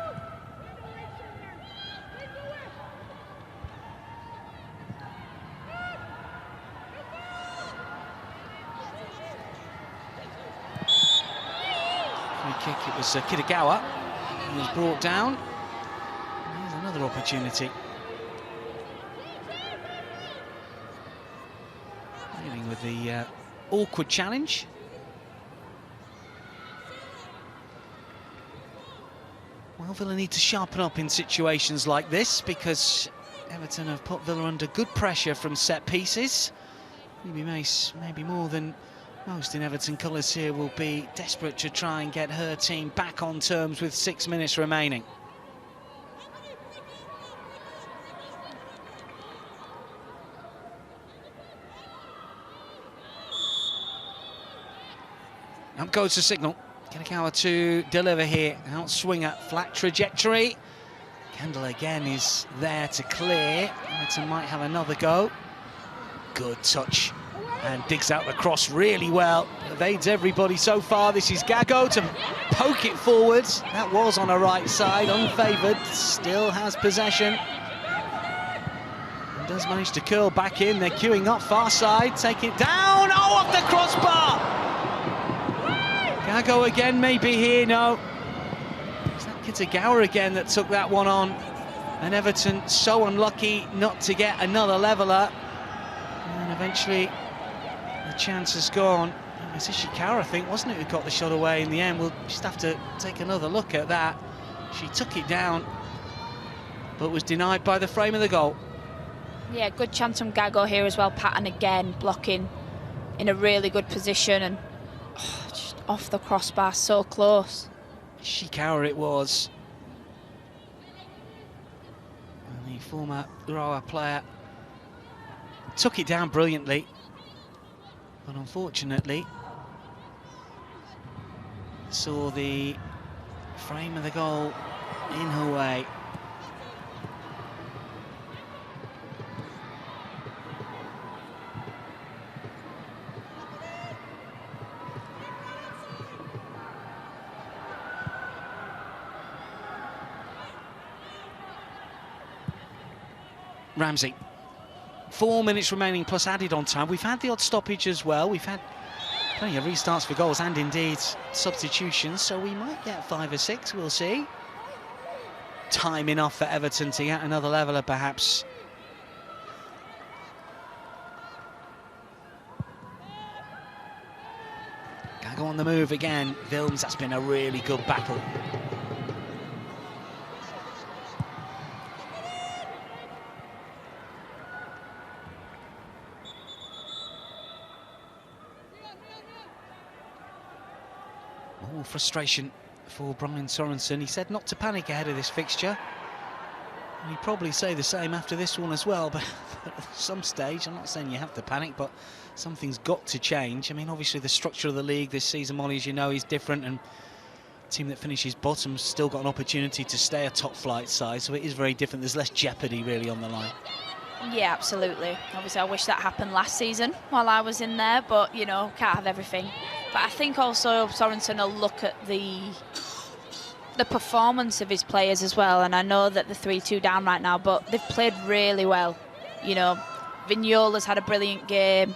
[SPEAKER 1] Free kick, it was Kitagawa. He was brought down. Here's another opportunity. Dealing with the awkward challenge. Well, Villa need to sharpen up in situations like this, because Everton have put Villa under good pressure from set pieces. Ruby Mace, maybe more than most in Everton colours here, will be desperate to try and get her team back on terms with 6 minutes remaining. Up goes the signal. Kitagawa to deliver here. Out swinger, flat trajectory. Kendall again is there to clear. Everton might have another go. Good touch. And digs out the cross really well. Evades everybody so far. This is Gago to poke it forwards. That was on her right side, unfavoured. Still has possession. And does manage to curl back in. They're queuing up far side. Take it down. Oh, off the crossbar! Gago again, maybe here, no. Is that Kitagawa again that took that one on? And Everton so unlucky not to get another leveller. And eventually the chance has gone. It was Ishikawa, I think, wasn't it, who got the shot away in the end? We'll just have to take another look at that. She took it down, but was denied by the frame of the goal.
[SPEAKER 5] Yeah, good chance from Gago here as well. Patton again blocking in a really good position, and just off the crossbar, so close.
[SPEAKER 1] Ishikawa it was. And the former Urawa player took it down brilliantly, but unfortunately saw the frame of the goal in her way. Ramsey. 4 minutes remaining plus added on time. We've had the odd stoppage as well. We've had plenty of restarts for goals and indeed substitutions, so we might get 5 or 6, we'll see. Time enough for Everton to get another leveller, perhaps. Gago on the move again. Wilms, that's been a really good battle. Frustration for Brian Sorensen. He said not to panic ahead of this fixture. And he'd probably say the same after this one as well, but at some stage, I'm not saying you have to panic, but something's got to change. I mean, obviously the structure of the league this season, Molly, as you know, is different, and the team that finishes bottom still got an opportunity to stay a top flight side, so it is very different. There's less jeopardy really on the line.
[SPEAKER 5] Yeah, absolutely. Obviously, I wish that happened last season while I was in there, but, you know, can't have everything. But I think also Sorensen will look at the performance of his players as well, and I know that they're 3-2 down right now, but they've played really well. You know, Vignola's had a brilliant game.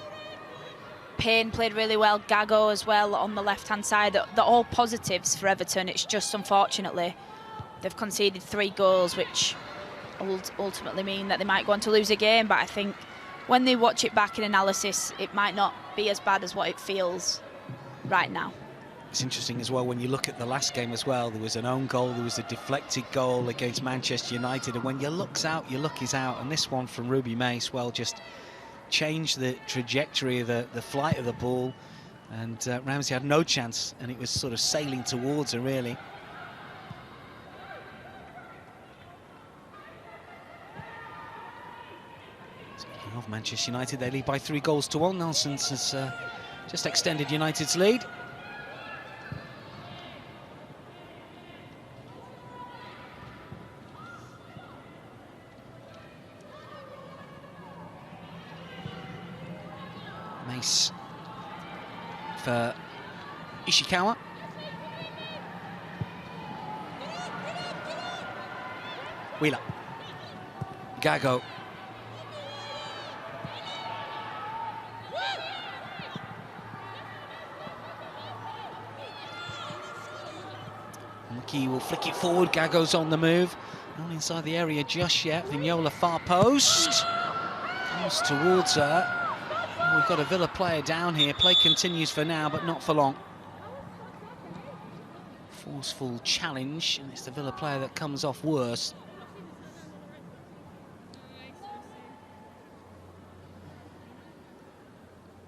[SPEAKER 5] Payne played really well, Gago as well on the left-hand side. They're all positives for Everton. It's just, unfortunately, they've conceded 3 goals, which ultimately mean that they might go on to lose a game. But I think when they watch it back in analysis, it might not be as bad as what it feels right now.
[SPEAKER 1] It's interesting as well when you look at the last game as well. There was an own goal, there was a deflected goal against Manchester United, and when your luck's out, your luck is out. And this one from Ruby Mace, well, just changed the trajectory of the flight of the ball, and Ramsey had no chance, and it was sort of sailing towards her really. Speaking of Manchester United, they lead by 3-1. Nelson's has just extended United's lead. Mace for Ishikawa. Wheeler. Gago. Muki will flick it forward. Gago's on the move. Not inside the area just yet. Vignola far post. Comes towards her. We've got a Villa player down here. Play continues for now, but not for long. Forceful challenge, and it's the Villa player that comes off worse.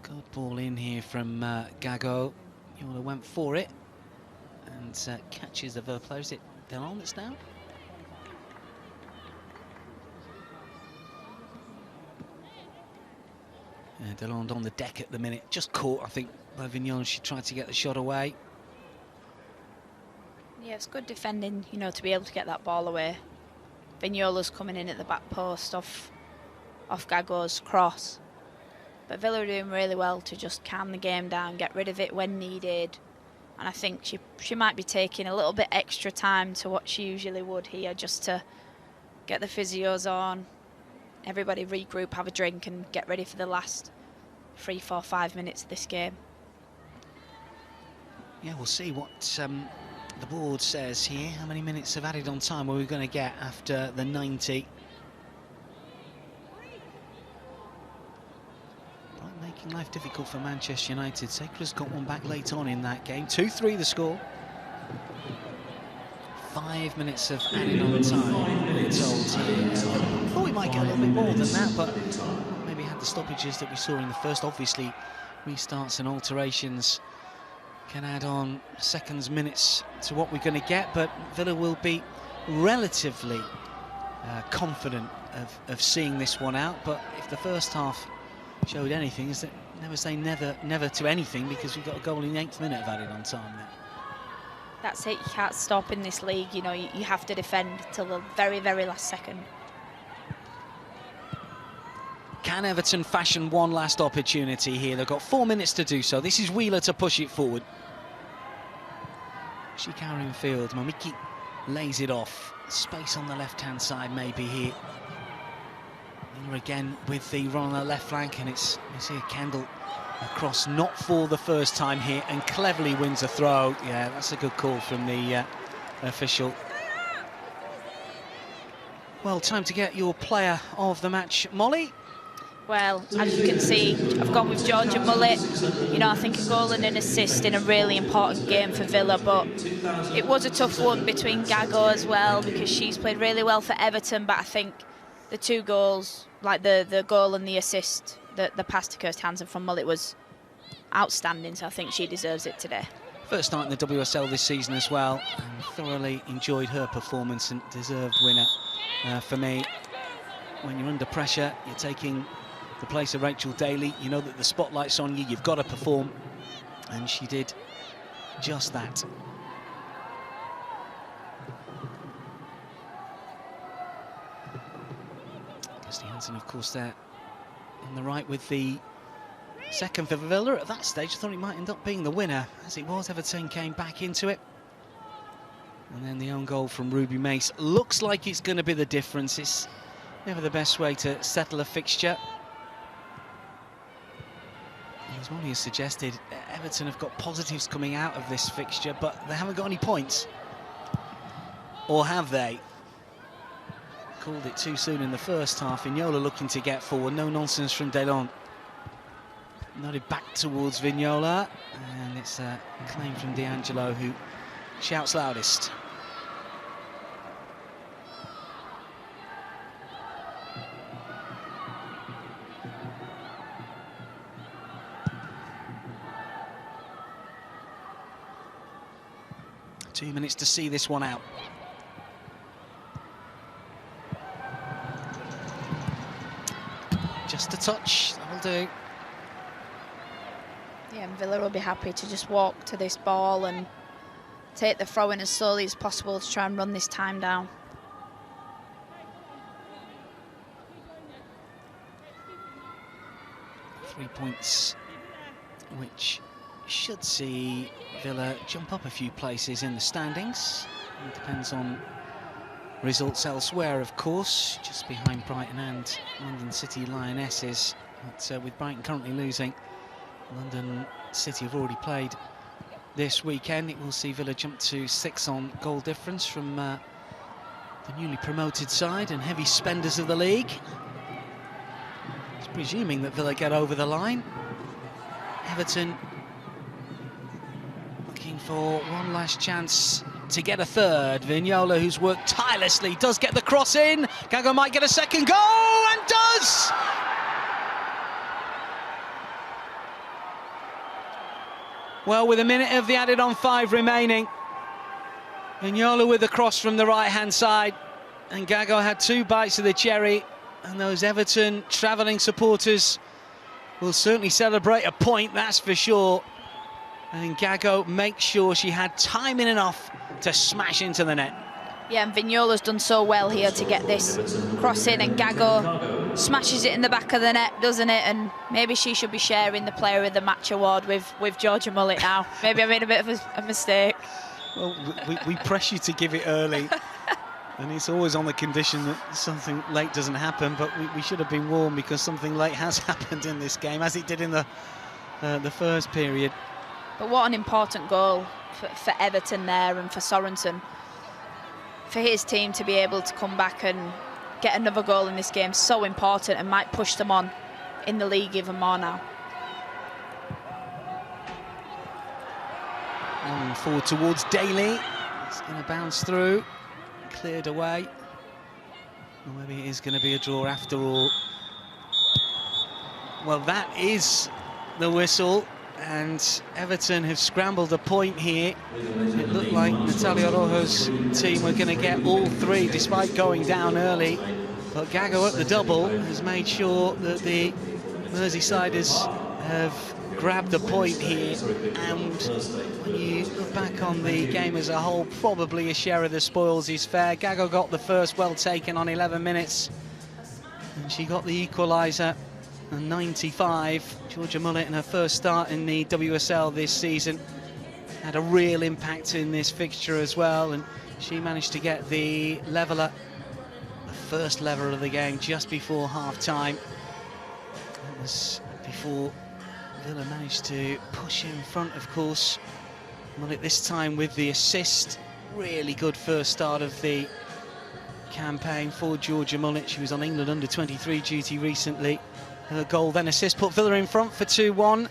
[SPEAKER 1] Good ball in here from Gago. Yola went for it and catches the Villa player. Is it Delon that's down? Delon on the deck at the minute, just caught, I think, by Vignon. She tried to get the shot away.
[SPEAKER 5] Yeah, it's good defending, you know, to be able to get that ball away. Vignola's coming in at the back post off Gago's cross. But Villa are doing really well to just calm the game down, get rid of it when needed. And I think she might be taking a little bit extra time to what she usually would here, just to get the physios on, everybody regroup, have a drink, and get ready for the last 3, 4, 5 minutes of this game.
[SPEAKER 1] Yeah, we'll see what the board says here. How many minutes of added on time are we going to get after the 90? Right, making life difficult for Manchester United. Sekula's got one back late on in that game. 2-3 the score. 5 minutes of added on time, we're told here. I thought we might get a little bit more than that, but maybe had the stoppages that we saw in the first. Obviously, restarts and alterations can add on seconds, minutes to what we're going to get, but Villa will be relatively confident of seeing this one out. But if the first half showed anything, is that never say never to anything, because we've got a goal in the 8th minute of added on time now.
[SPEAKER 5] That's it, you can't stop in this league, you know, you have to defend till the very, very last second.
[SPEAKER 1] Can Everton fashion one last opportunity here? They've got 4 minutes to do so. This is Wheeler to push it forward. Ishikawa in field. Momiki lays it off. Space on the left-hand side maybe here. Wheeler again with the run on the left flank, and it's here Kendall across, not for the first time here, and cleverly wins a throw. Yeah, that's a good call from the official. Well, time to get your player of the match, Molly.
[SPEAKER 5] Well, as you can see, I've gone with Georgia Mullet. You know, I think a goal and an assist in a really important game for Villa, but it was a tough one between Gago as well, because she's played really well for Everton, but I think the 2 goals, like the goal and the assist, the pass to Kirst Hansen from Mullet was outstanding, so I think she deserves it today.
[SPEAKER 1] First night in the WSL this season as well, and thoroughly enjoyed her performance and deserved winner for me. When you're under pressure, you're taking the place of Rachel Daly. You know that the spotlight's on you, you've got to perform. And she did just that. Kirsty Hansen, of course, there on the right with the second for Villa. At that stage, I thought it might end up being the winner. As it was, Everton came back into it. And then the own goal from Ruby Mace looks like it's going to be the difference. It's never the best way to settle a fixture. As Molly has suggested, Everton have got positives coming out of this fixture, but they haven't got any points. Or have they? Called it too soon in the first half. Vignola looking to get forward. No nonsense from Delon. Nodded back towards Vignola. And it's a claim from D'Angelo, who shouts loudest. Two minutes to see this one out. Just a touch, that'll do.
[SPEAKER 5] Yeah, and Villa will be happy to just walk to this ball and take the throw in as slowly as possible to try and run this time down.
[SPEAKER 1] Three points, which should see Villa jump up a few places in the standings. It depends on results elsewhere, of course, just behind Brighton and London City Lionesses. But with Brighton currently losing, London City have already played this weekend. It will see Villa jump to 6 on goal difference from the newly promoted side and heavy spenders of the league. It's presuming that Villa get over the line. Everton looking for one last chance to get a third. Vignola, who's worked tirelessly, does get the cross in. Gago might get a second goal, and does! Well, with a minute of the added on 5 remaining, Vignola with the cross from the right-hand side, and Gago had 2 bites of the cherry, and those Everton travelling supporters will certainly celebrate a point, that's for sure. And Gago makes sure she had time in enough to smash into the net.
[SPEAKER 5] Yeah, and Vignola's done so well here to get this cross in, and Gago smashes it in the back of the net, doesn't it? And maybe she should be sharing the Player of the Match award with Georgia Mullet now. Maybe I made a bit of a mistake.
[SPEAKER 1] Well, we press you to give it early, and it's always on the condition that something late doesn't happen, but we should have been warned, because something late has happened in this game, as it did in the first period.
[SPEAKER 5] But what an important goal for Everton there, and for Sorensen. For his team to be able to come back and get another goal in this game, so important, and might push them on in the league even more now.
[SPEAKER 1] And forward towards Daly. It's going to bounce through, cleared away. Or maybe it is going to be a draw after all. Well, that is the whistle. And Everton have scrambled a point here. It looked like Natalia Rojo's team were going to get all 3 despite going down early. But Gago at the double has made sure that the Merseysiders have grabbed a point here. And when you look back on the game as a whole, probably a share of the spoils is fair. Gago got the first, well taken, on 11 minutes. And she got the equaliser. And 95, Georgia Mullet, in her first start in the WSL this season, had a real impact in this fixture as well, and she managed to get the leveller, the first leveller of the game, just before half-time. That was before Villa managed to push in front, of course. Mullet this time with the assist. Really good first start of the campaign for Georgia Mullet. She was on England under-23 duty recently. Her goal, then assist, put Villa in front for 2-1.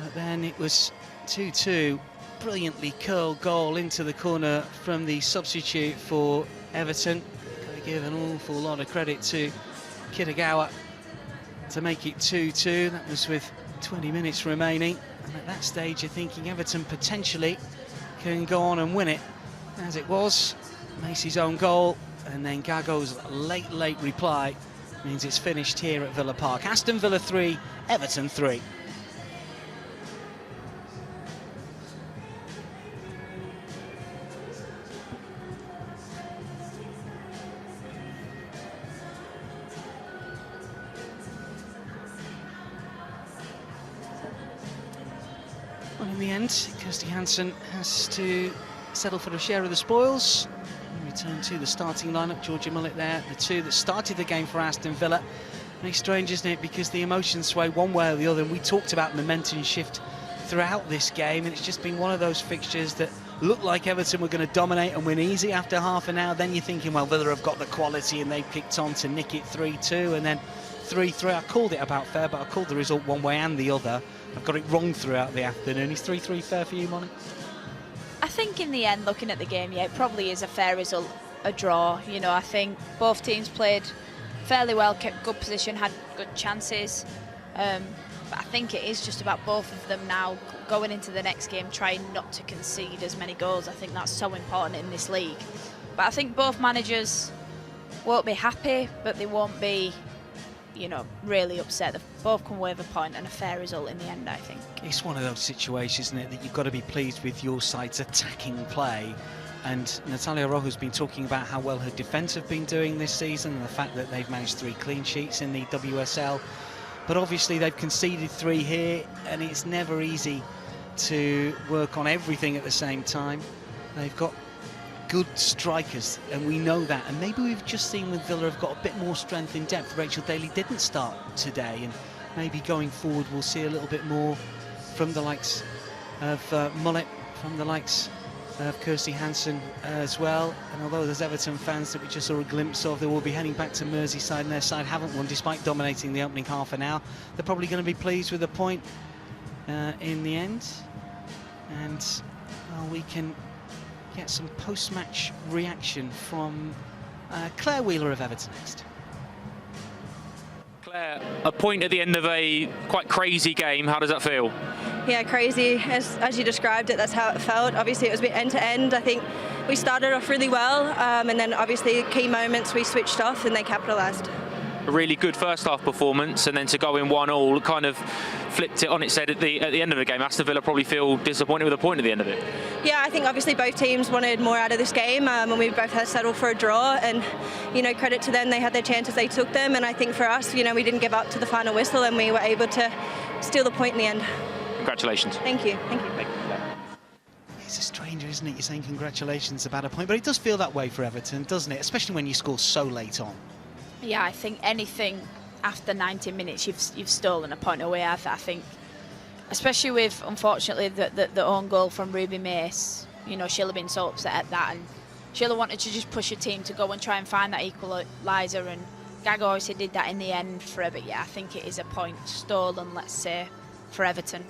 [SPEAKER 1] But then it was 2-2. Brilliantly curled goal into the corner from the substitute for Everton. Got to give an awful lot of credit to Kitagawa to make it 2-2. That was with 20 minutes remaining. And at that stage, you're thinking Everton potentially can go on and win it. As it was, Macy's own goal and then Gago's late reply means it's finished here at Villa Park. Aston Villa 3, Everton 3. Well, in the end, Kirsty Hansen has to settle for a share of the spoils. And return to the starting lineup. Georgia Mullet there, the two that started the game for Aston Villa. Very strange, isn't it? Because the emotions sway one way or the other. And we talked about momentum shift throughout this game, and it's just been one of those fixtures that looked like Everton were going to dominate and win easy after half an hour. Then you're thinking, well, Villa have got the quality, and they've kicked on to nick it 3-2, and then 3-3. I called it about fair, but I called the result one way and the other. I've got it wrong throughout the afternoon. Is 3-3 fair for you, Molly?
[SPEAKER 5] I think in the end, looking at the game, yeah, it probably is a fair result, a draw. You know, I think both teams played fairly well, kept good position, had good chances. But I think it is just about both of them now going into the next game, trying not to concede as many goals. I think that's so important in this league. But I think both managers won't be happy, but they won't be, you know, really upset. They've both come away with a point and a fair result in the end, I think.
[SPEAKER 1] It's one of those situations, isn't it, that you've got to be pleased with your side's attacking play. And Natalia Rojo's been talking about how well her defence have been doing this season and the fact that they've managed 3 clean sheets in the WSL. But obviously they've conceded 3 here, and it's never easy to work on everything at the same time. They've got good strikers, and we know that. And maybe we've just seen with Villa have got a bit more strength in depth. Rachel Daly didn't start today, and maybe going forward we'll see a little bit more from the likes of Mullet, from the likes of Kirsty Hansen as well. And although there's Everton fans that we just saw a glimpse of, they will be heading back to Merseyside, and their side haven't won despite dominating the opening half an hour. They're probably going to be pleased with a point in the end. And well, we can get some post-match reaction from Claire Wheeler of Everton next.
[SPEAKER 3] Claire, a point at the end of a quite crazy game. How does that feel?
[SPEAKER 6] Yeah, crazy. As you described it, that's how it felt. Obviously, it was a bit end-to-end. I think we started off really well, and then obviously key moments we switched off and they capitalised.
[SPEAKER 3] A really good first half performance, and then to go in 1-1 kind of flipped it on its head at the end of the game. Aston Villa probably feel disappointed with a point at the end of it.
[SPEAKER 6] Yeah, I think obviously both teams wanted more out of this game, and we both had settled for a draw. And you know, credit to them, they had their chances, they took them. And I think for us, you know, we didn't give up to the final whistle, and we were able to steal the point in the end.
[SPEAKER 3] Congratulations.
[SPEAKER 6] Thank you. Thank you.
[SPEAKER 1] It's a stranger, isn't it? You're saying congratulations about a point, but it does feel that way for Everton, doesn't it? Especially when you score so late on.
[SPEAKER 5] Yeah, I think anything after 90 minutes, you've stolen a point away. I think, especially with, unfortunately, the own goal from Ruby Mace. You know, she'll have been so upset at that, and she'll have wanted to just push her team to go and try and find that equaliser. And Gago obviously did that in the end for her. But yeah, I think it is a point stolen, let's say, for Everton.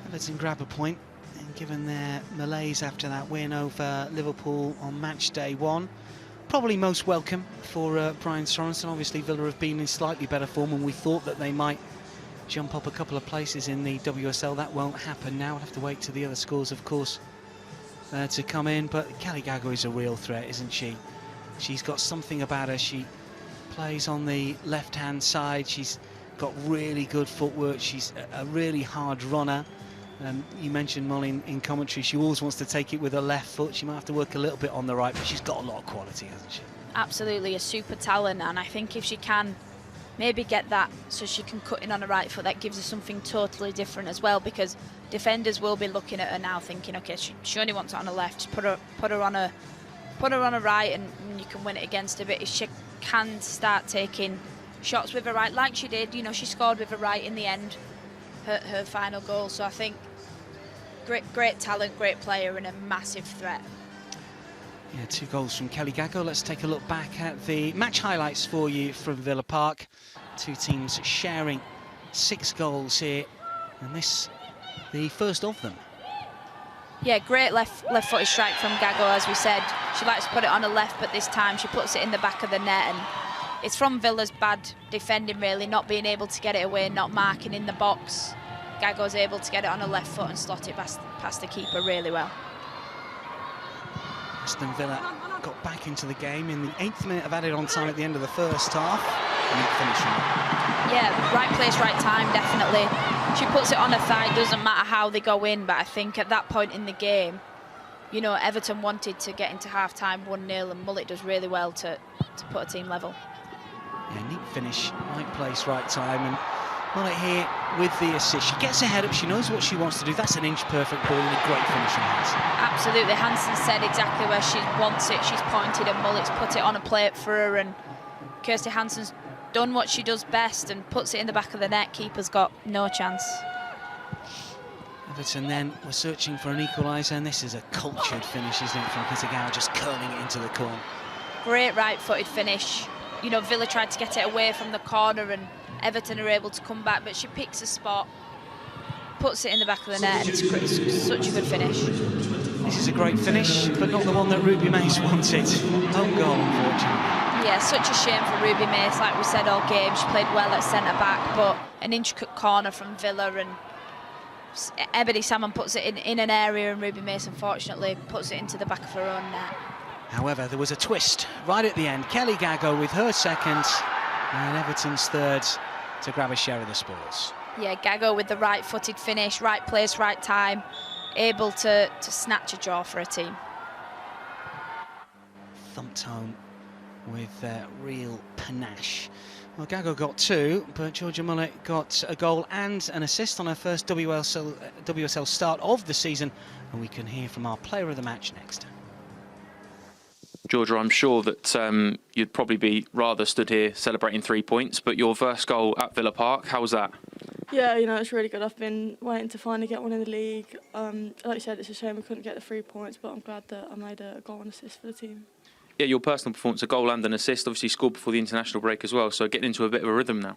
[SPEAKER 1] Everton grab a point, and given their malaise after that win over Liverpool on match day 1. Probably most welcome for Brian Sorensen. Obviously, Villa have been in slightly better form, and we thought that they might jump up a couple of places in the WSL. That won't happen now. We'll have to wait till the other scores, of course, to come in. But Kelly Gago is a real threat, isn't she? She's got something about her. She plays on the left-hand side. She's got really good footwork. She's a really hard runner. You mentioned Molly in commentary, she always wants to take it with her left foot. She might have to work a little bit on the right, but she's got a lot of quality, hasn't she?
[SPEAKER 5] Absolutely, a super talent, and I think if she can maybe get that so she can cut in on the right foot, that gives her something totally different as well, because defenders will be looking at her now thinking, okay, she only wants it on the left, just put her on a right, and you can win it against her. But if she can start taking shots with her right, like she did, you know, she scored with her right in the end, her final goal. So I think great talent, great player, and a massive threat.
[SPEAKER 1] Yeah, 2 goals from Kelly Gago. Let's take a look back at the match highlights for you from Villa Park. 2 teams sharing 6 goals here, and this the first of them.
[SPEAKER 5] Yeah, great left-footed strike from Gago, as we said. She likes to put it on her left, but this time she puts it in the back of the net, and it's from Villa's bad defending, really, not being able to get it away, not marking in the box. Gago's able to get it on her left foot and slot it past the keeper really well.
[SPEAKER 1] Aston Villa got back into the game in the 8th minute of added on time at the end of the first half. Neat finishing.
[SPEAKER 5] Yeah, right place, right time, definitely. She puts it on her thigh, doesn't matter how they go in, but I think at that point in the game, you know, Everton wanted to get into half-time 1-0, and Mullet does really well to put a team level.
[SPEAKER 1] Yeah, neat finish, right place, right time, and Mullet here with the assist. She gets ahead up, she knows what she wants to do. That's an inch-perfect ball and a great finish from Hansen.
[SPEAKER 5] Absolutely, Hansen said exactly where she wants it. She's pointed and Mullet's put it on a plate for her, and Kirsty Hansen's done what she does best and puts it in the back of the net. Keeper's got no chance.
[SPEAKER 1] Everton then were searching for an equaliser, and this is a cultured finish, isn't it, from Kitagawa, just curling it into the corner.
[SPEAKER 5] Great right-footed finish. You know, Villa tried to get it away from the corner and Everton are able to come back, but she picks a spot, puts it in the back of the net, and it's such a good finish.
[SPEAKER 1] This is a great finish, but not the one that Ruby Mace wanted. Home goal, unfortunately.
[SPEAKER 5] Yeah, such a shame for Ruby Mace. Like we said all game, she played well at centre-back, but an intricate corner from Villa, and Ebony Salmon puts it in an area, and Ruby Mace unfortunately puts it into the back of her own net.
[SPEAKER 1] However, there was a twist right at the end. Kelly Gago with her second, and Everton's third to grab a share of the spoils.
[SPEAKER 5] Yeah, Gago with the right-footed finish, right place, right time, able to snatch a draw for a team.
[SPEAKER 1] Thumped home with real panache. Well, Gago got 2, but Georgia Mullet got a goal and an assist on her first WSL start of the season, and we can hear from our player of the match next.
[SPEAKER 3] Georgia, I'm sure that you'd probably be rather stood here celebrating 3 points, but your first goal at Villa Park, how was that?
[SPEAKER 7] Yeah, you know, it's really good. I've been waiting to finally get one in the league. Like you said, it's a shame we couldn't get the 3 points, but I'm glad that I made a goal and assist for the team.
[SPEAKER 3] Yeah, your personal performance, a goal and an assist, obviously scored before the international break as well, so getting into a bit of a rhythm now.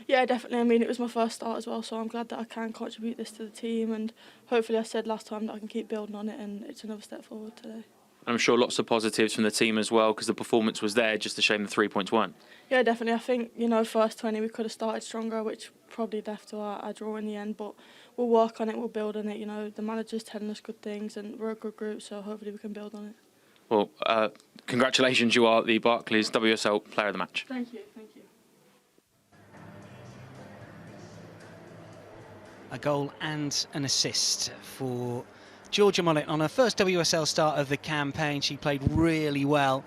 [SPEAKER 7] Yeah, definitely. I mean, it was my first start as well, so I'm glad that I can contribute this to the team, and hopefully I said last time that I can keep building on it, and it's another step forward today.
[SPEAKER 3] I'm sure lots of positives from the team as well, because the performance was there, just a shame the 3 points weren't.
[SPEAKER 7] Yeah, definitely. I think, you know, first 20 we could have started stronger, which probably left to our draw in the end, but we'll work on it, we'll build on it. You know, the manager's telling us good things, and we're a good group, so hopefully we can build on it.
[SPEAKER 3] Well, congratulations, you are the Barclays WSL Player of the Match.
[SPEAKER 7] Thank you, thank you.
[SPEAKER 1] A goal and an assist for Georgia Mullet on her first WSL start of the campaign. She played really well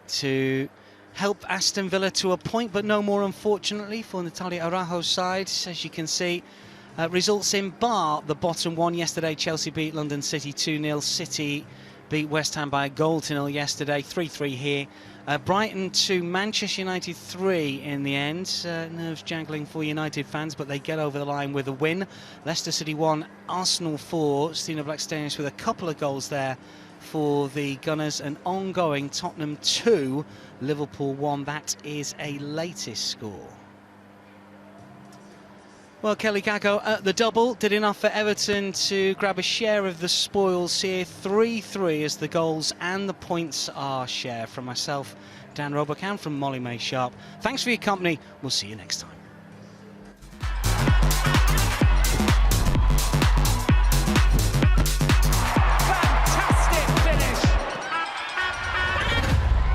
[SPEAKER 1] to help Aston Villa to a point, but no more, unfortunately, for Natalia Araujo's side. As you can see, results in bar the bottom one yesterday. Chelsea beat London City 2-0. City beat West Ham by a goal to 0 yesterday. 3-3 here. Brighton 2, Manchester United 3 in the end. Nerves jangling for United fans, but they get over the line with a win. Leicester City 1, Arsenal 4. Stina Blackstenius with a couple of goals there for the Gunners. And ongoing, Tottenham 2, Liverpool 1. That is a latest score. Well, Kelly Gago at the double did enough for Everton to grab a share of the spoils here. 3-3 as the goals and the points are shared. From myself, Dan Roebuck, and from Molly May Sharp. Thanks for your company. We'll see you next time.